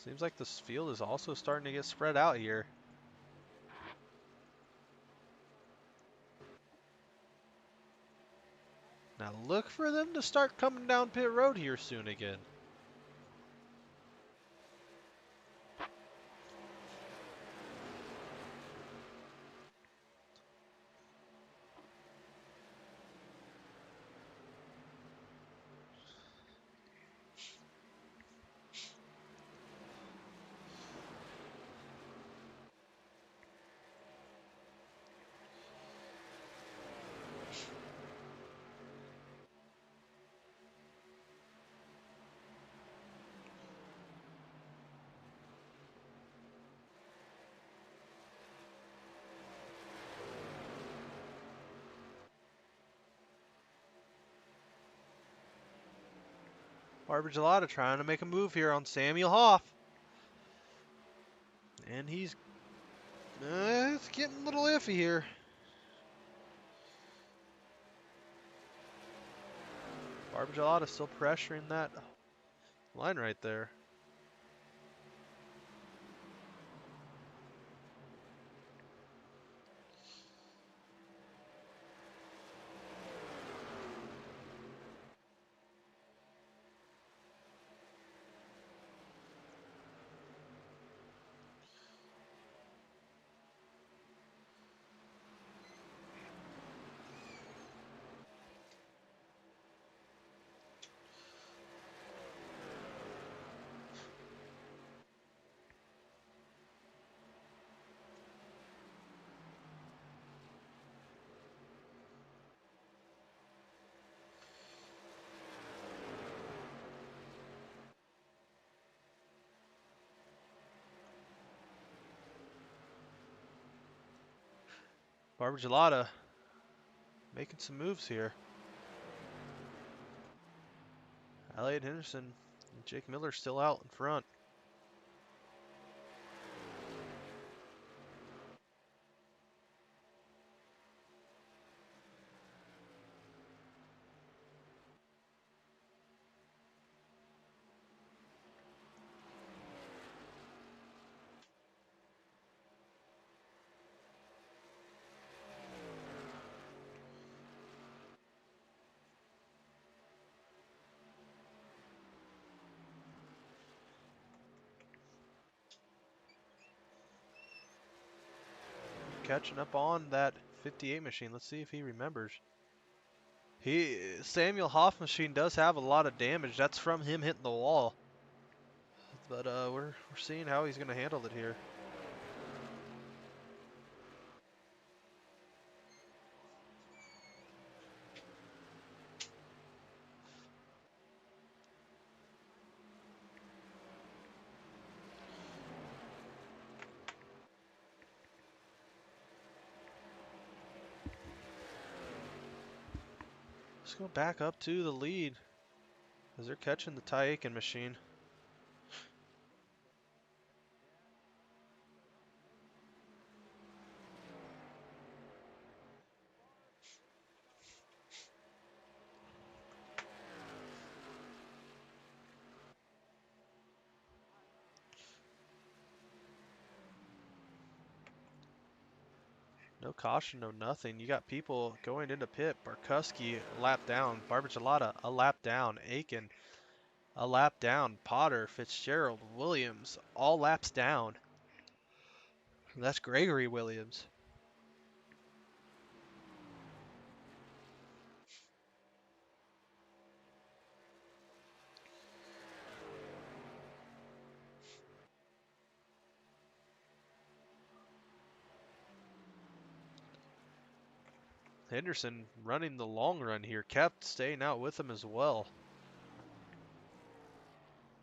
Seems like this field is also starting to get spread out here. Now look for them to start coming down pit road here soon again. Barbara Gelada trying to make a move here on Samuel Hoff. And he's it's getting a little iffy here. Barbara Gelada still pressuring that line right there. Barbara Gelada making some moves here. Elliott Henderson and Jake Miller still out in front. Catching up on that 58 machine. Let's see if he remembers. Samuel Hoff machine does have a lot of damage. That's from him hitting the wall. But we're seeing how he's gonna handle it here. Let's go back up to the lead as they're catching the Ty Aiken machine. No caution, no nothing. You got people going into pit. Barkuski, a lap down. Barbachelata, a lap down. Aiken, a lap down. Potter, Fitzgerald, Williams, all laps down. That's Gregory Williams. Henderson running the long run here. Kept staying out with him as well.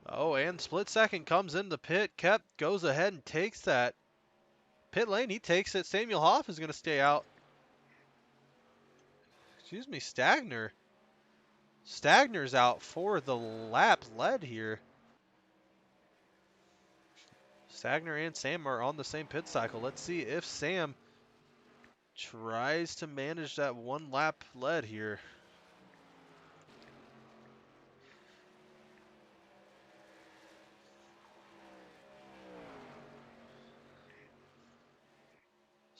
Oh, and split second comes in the pit. Kept goes ahead and takes that. Pit lane, he takes it. Samuel Hoff is going to stay out. Excuse me, Stagner. Stagner's out for the lap led here. Stagner and Sam are on the same pit cycle. Let's see if Sam tries to manage that one lap lead here.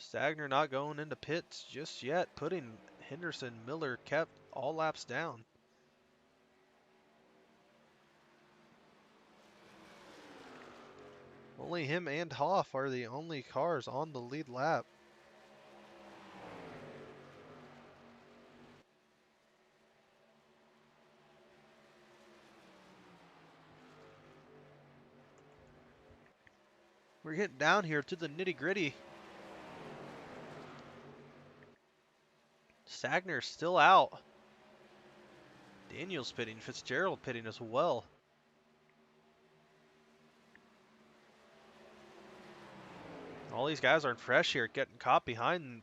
Stagner not going into pits just yet, putting Henderson, Miller, kept all laps down. Only him and Hoff are the only cars on the lead lap. We're getting down here to the nitty gritty. Stagner still out. Daniels pitting, Fitzgerald pitting as well. All these guys aren't fresh here, getting caught behind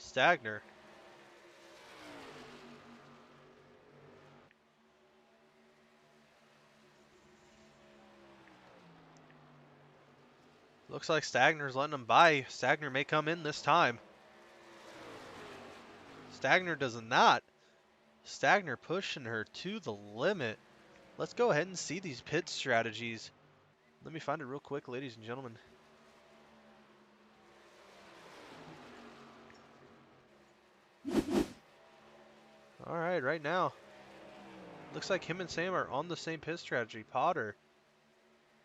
Stagner. Looks like Stagner's letting him by. Stagner may come in this time. Stagner does not. Stagner pushing her to the limit. Let's go ahead and see these pit strategies. Let me find it real quick, ladies and gentlemen. Alright, right now. Looks like him and Sam are on the same pit strategy. Potter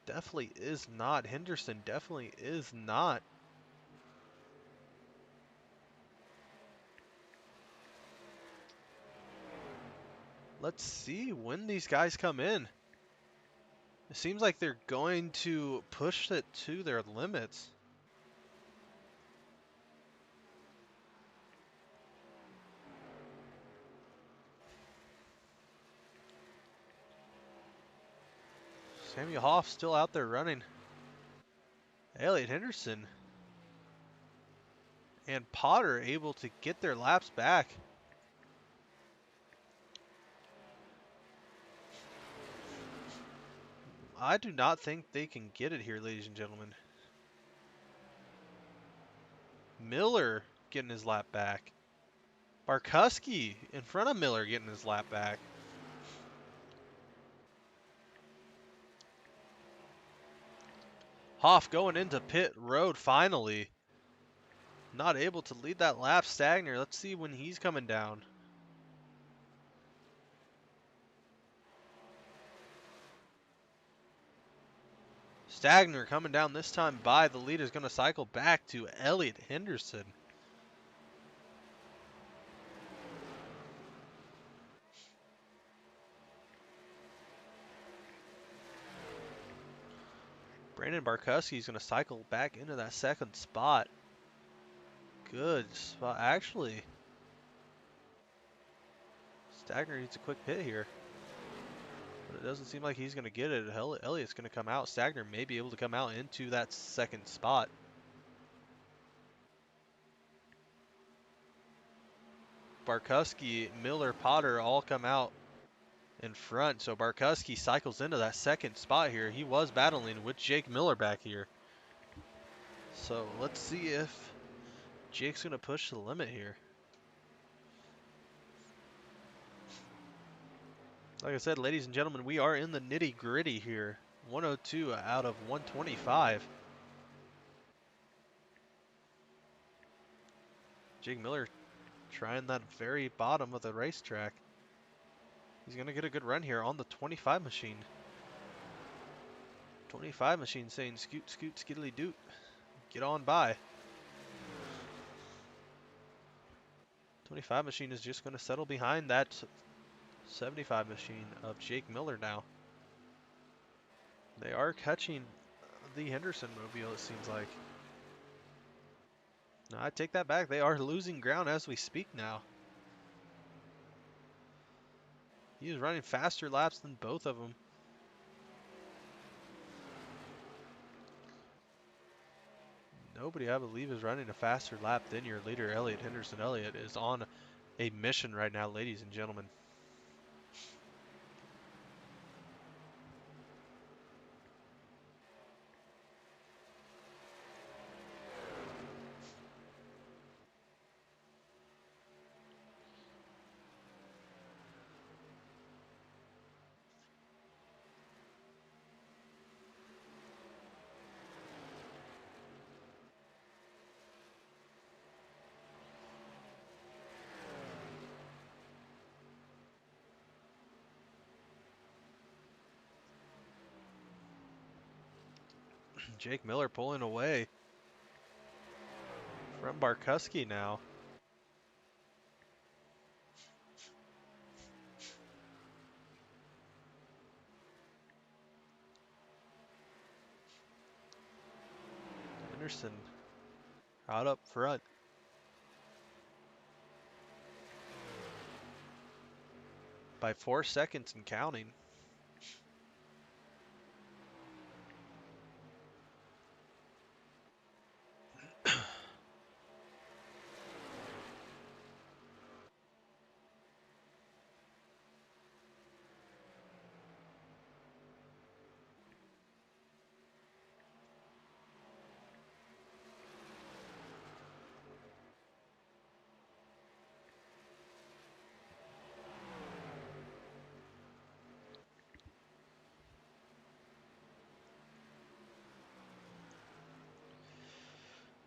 definitely is not. Henderson definitely is not. Let's see when these guys come in. It seems like they're going to push it to their limits. Samuel Hoff still out there running. Elliot Henderson and Potter able to get their laps back. I do not think they can get it here, ladies and gentlemen. Miller getting his lap back. Barkuski in front of Miller getting his lap back. Hoff going into pit road finally. Not able to lead that lap. Stagner, let's see when he's coming down. Stagner coming down this time by. The lead is going to cycle back to Elliot Henderson. Brandon Barkuski is going to cycle back into that second spot. Good spot, actually. Stagner needs a quick pit here. But it doesn't seem like he's going to get it. Elliott's going to come out. Stagner may be able to come out into that second spot. Barkuski, Miller, Potter all come out in front. So Barkuski cycles into that second spot here. He was battling with Jake Miller back here. So let's see if Jake's going to push the limit here. Like I said, ladies and gentlemen, we are in the nitty gritty here. 102 out of 125. Jake Miller trying that very bottom of the racetrack. He's going to get a good run here on the 25 machine. 25 machine saying scoot, scoot, skiddly doot. Get on by. 25 machine is just going to settle behind that 75 machine of Jake Miller now. They are catching the Henderson mobile, it seems like. No, I take that back. They are losing ground as we speak now. He is running faster laps than both of them. Nobody, I believe, is running a faster lap than your leader, Elliott Henderson. Elliott is on a mission right now, ladies and gentlemen. Jake Miller pulling away from Barkuski now. Henderson out up front. By 4 seconds and counting.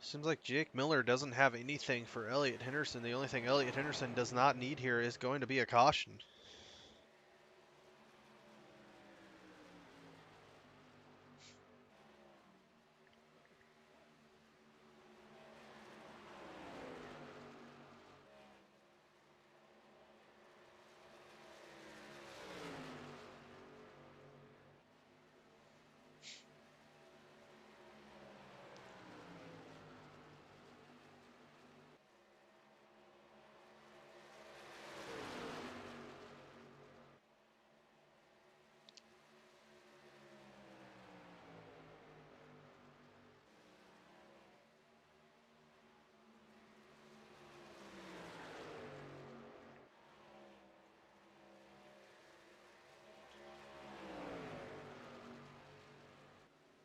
Seems like Jake Miller doesn't have anything for Elliott Henderson. The only thing Elliott Henderson does not need here is going to be a caution.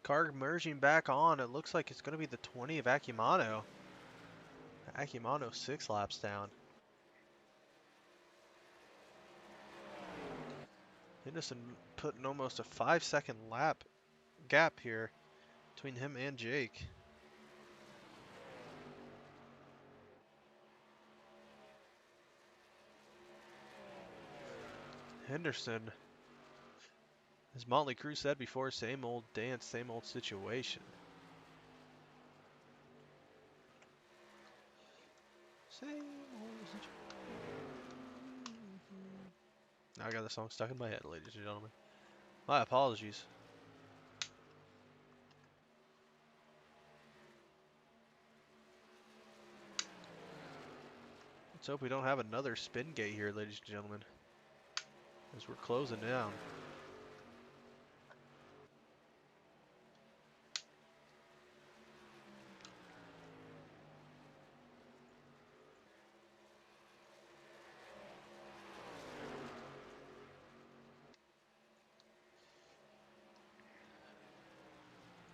Car merging back on. It looks like it's going to be the 20 of Akimano. Akimano 6 laps down. Henderson putting almost a 5-second lap gap here between him and Jake. Henderson, as Motley Crue said before, same old dance, same old situation. Same old situation. Now I got the song stuck in my head, ladies and gentlemen. My apologies. Let's hope we don't have another spin gate here, ladies and gentlemen, as we're closing down.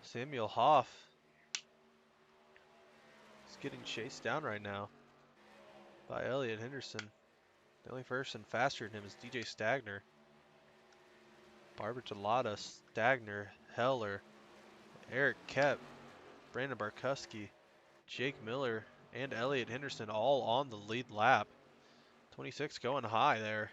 Samuel Hoff is getting chased down right now by Elliott Henderson. The only person faster than him is DJ Stagner. Barbara Gelada, Stagner, Heller, Eric Kep, Brandon Barkuski, Jake Miller, and Elliott Henderson all on the lead lap. 26 going high there.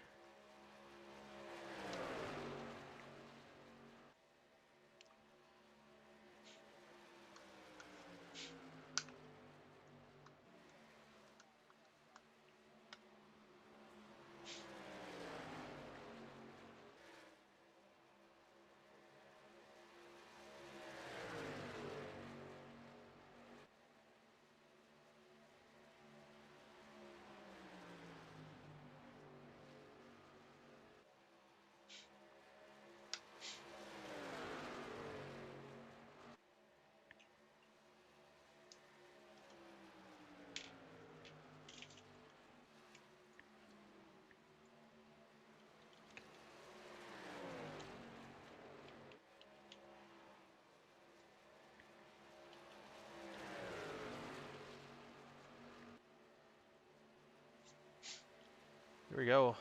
Here we go.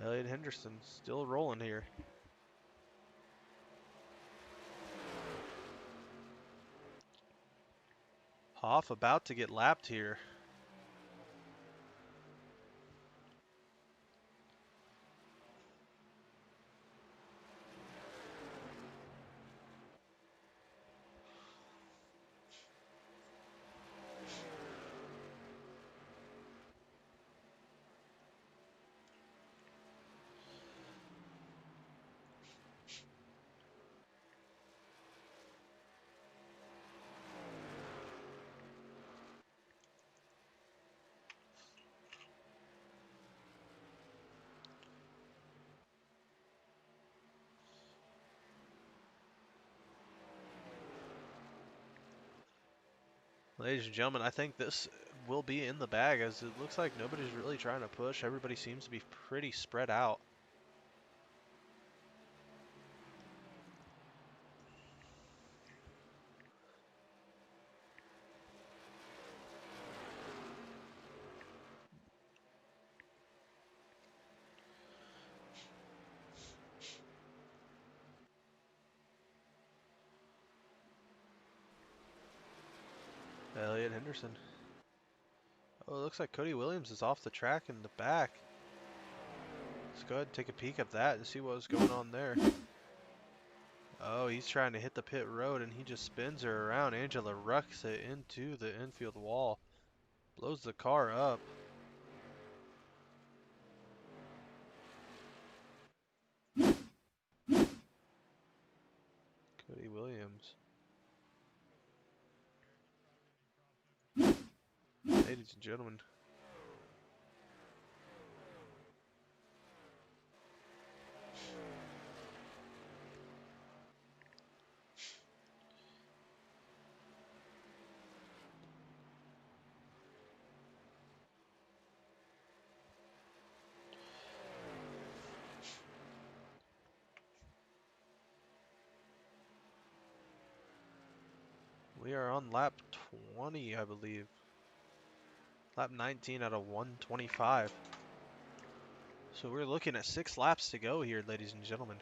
Elliott Henderson still rolling here. Hoff about to get lapped here. Ladies and gentlemen, I think this will be in the bag, as it looks like nobody's really trying to push. Everybody seems to be pretty spread out. Elliott Henderson. Oh, it looks like Cody Williams is off the track in the back. Let's go ahead and take a peek at that and see what was going on there. Oh, he's trying to hit the pit road and he just spins her around. Angela rucks it into the infield wall. Blows the car up. Cody Williams. Ladies and gentlemen. We are on lap 20, I believe. Lap 19 out of 125. So we're looking at 6 laps to go here, ladies and gentlemen.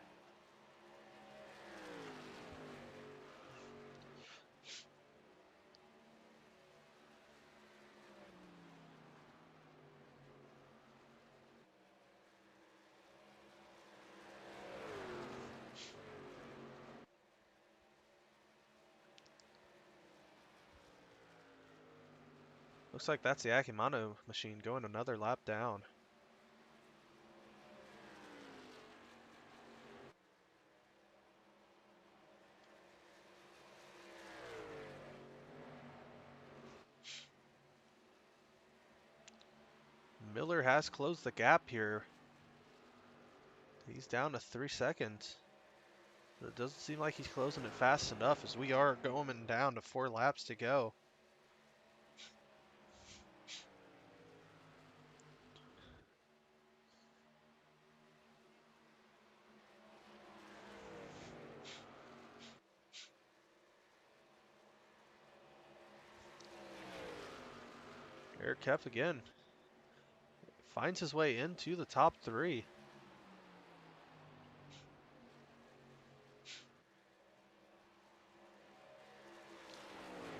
Looks like that's the Akimano machine going another lap down. Miller has closed the gap here. He's down to 3 seconds. But it doesn't seem like he's closing it fast enough, as we are going down to 4 laps to go. Eric Kepf again finds his way into the top 3.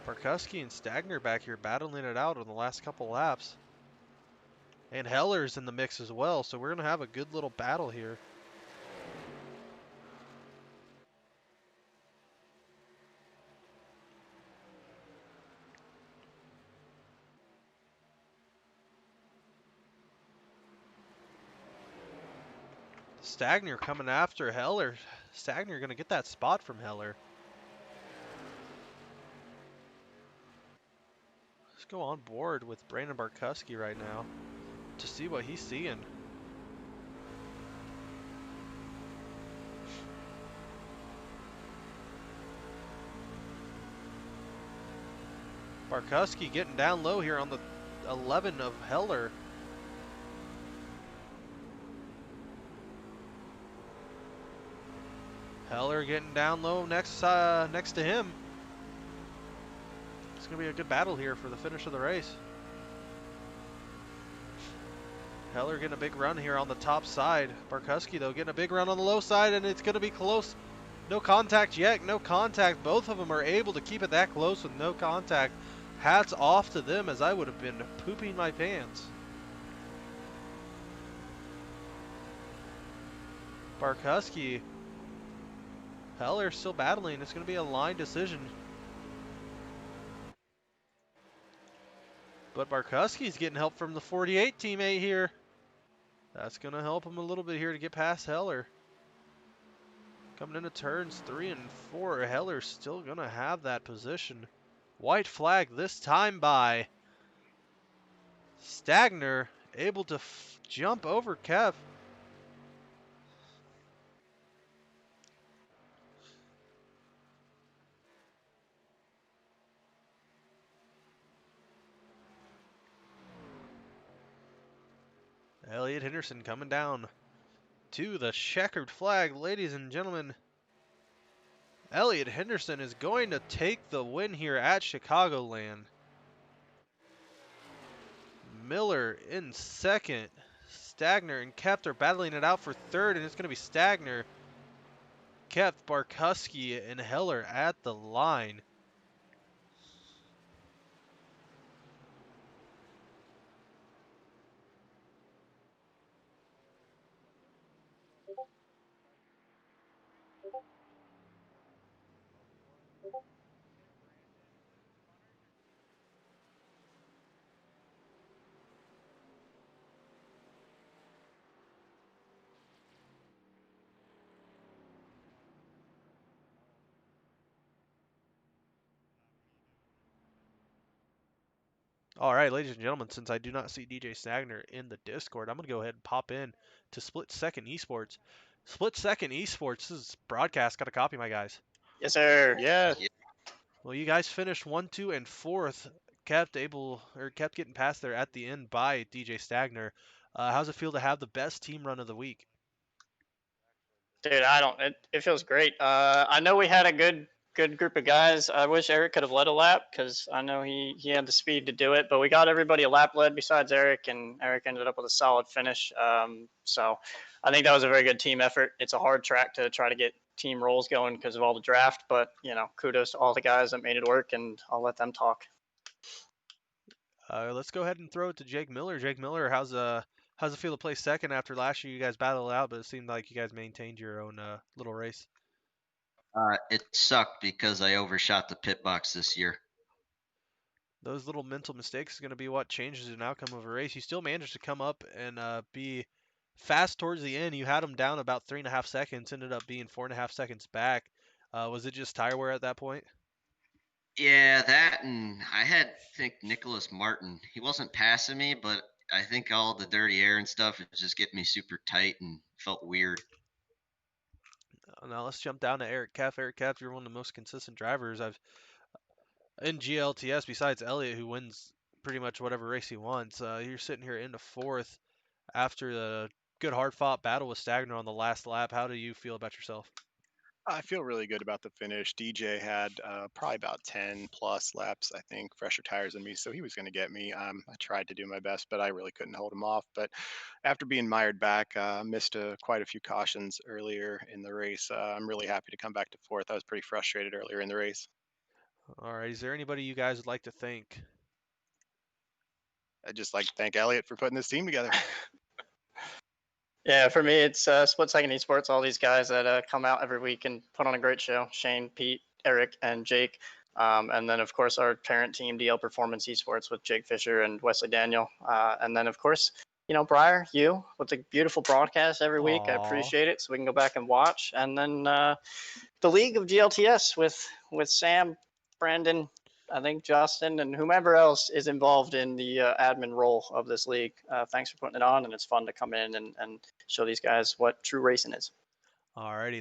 Barkowski and Stagner back here battling it out on the last couple laps. And Heller's in the mix as well, so we're going to have a good little battle here. Stagner coming after Heller. Stagner going to get that spot from Heller. Let's go on board with Brandon Barkowski right now to see what he's seeing. Barkowski getting down low here on the 11 of Heller. Heller getting down low next to him. It's going to be a good battle here for the finish of the race. Heller getting a big run here on the top side. Barkowski, though, getting a big run on the low side, and it's going to be close. No contact yet. No contact. Both of them are able to keep it that close with no contact. Hats off to them, as I would have been pooping my pants. Barkowski. Heller still battling. It's going to be a line decision. But Barkowski's getting help from the 48 teammate here. That's going to help him a little bit here to get past Heller. Coming into turns 3 and 4, Heller's still going to have that position. White flag this time by Stagner, able to jump over Kev. Elliot Henderson coming down to the checkered flag, ladies and gentlemen. Elliot Henderson is going to take the win here at Chicagoland. Miller in second. Stagner and Kept are battling it out for third, and it's going to be Stagner, Kept, Barkowski, and Heller at the line. All right, ladies and gentlemen, since I do not see DJ Stagner in the Discord, I'm going to go ahead and pop in to Split Second Esports. Split Second Esports, this is broadcast. Got a copy, my guys. Yes, sir. Yeah. Well, you guys finished 1, 2, and 4th. Kept getting past there at the end by DJ Stagner. How's it feel to have the best team run of the week? Dude, it feels great. I know we had a good group of guys. I wish Eric could have led a lap because I know he had the speed to do it, but we got everybody a lap led besides Eric, and Eric ended up with a solid finish. So I think that was a very good team effort. It's a hard track to try to get team rolls going because of all the draft, but kudos to all the guys that made it work, and I'll let them talk. Let's go ahead and throw it to Jake Miller. Jake Miller, how's it feel to play second after last year? You guys battled it out, but it seemed like you guys maintained your own little race. It sucked because I overshot the pit box this year. Those little mental mistakes is going to be what changes an outcome of a race. You still managed to come up and be fast towards the end. You had them down about 3.5 seconds, ended up being 4.5 seconds back. Was it just tire wear at that point? Yeah, that, and I think Nicholas Martin. He wasn't passing me, but I think all the dirty air and stuff is just getting me super tight and felt weird. Now let's jump down to Eric Keff. Eric Keff, you're one of the most consistent drivers I've in GLTS besides Elliott, who wins pretty much whatever race he wants. You're sitting here into 4th after the good hard-fought battle with Stagner on the last lap. How do you feel about yourself? I feel really good about the finish. DJ had probably about 10 plus laps, I think, fresher tires than me, so he was going to get me. I tried to do my best, but I really couldn't hold him off. But after being mired back, missed quite a few cautions earlier in the race. I'm really happy to come back to 4th. I was pretty frustrated earlier in the race. All right. Is there anybody you guys would like to thank? I'd just like to thank Elliot for putting this team together. Yeah, for me, it's Split Second Esports, all these guys that come out every week and put on a great show. Shane, Pete, Eric, and Jake. And then, of course, our parent team, DL Performance Esports, with Jake Fisher and Wesley Daniel. And then, of course, Briar, you, with the beautiful broadcast every week. I Aw. appreciate it, so we can go back and watch. And then the League of GLTS with Sam, Brandon, I think Justin, and whomever else is involved in the admin role of this league. Thanks for putting it on, and it's fun to come in and show these guys what true racing is. All righty.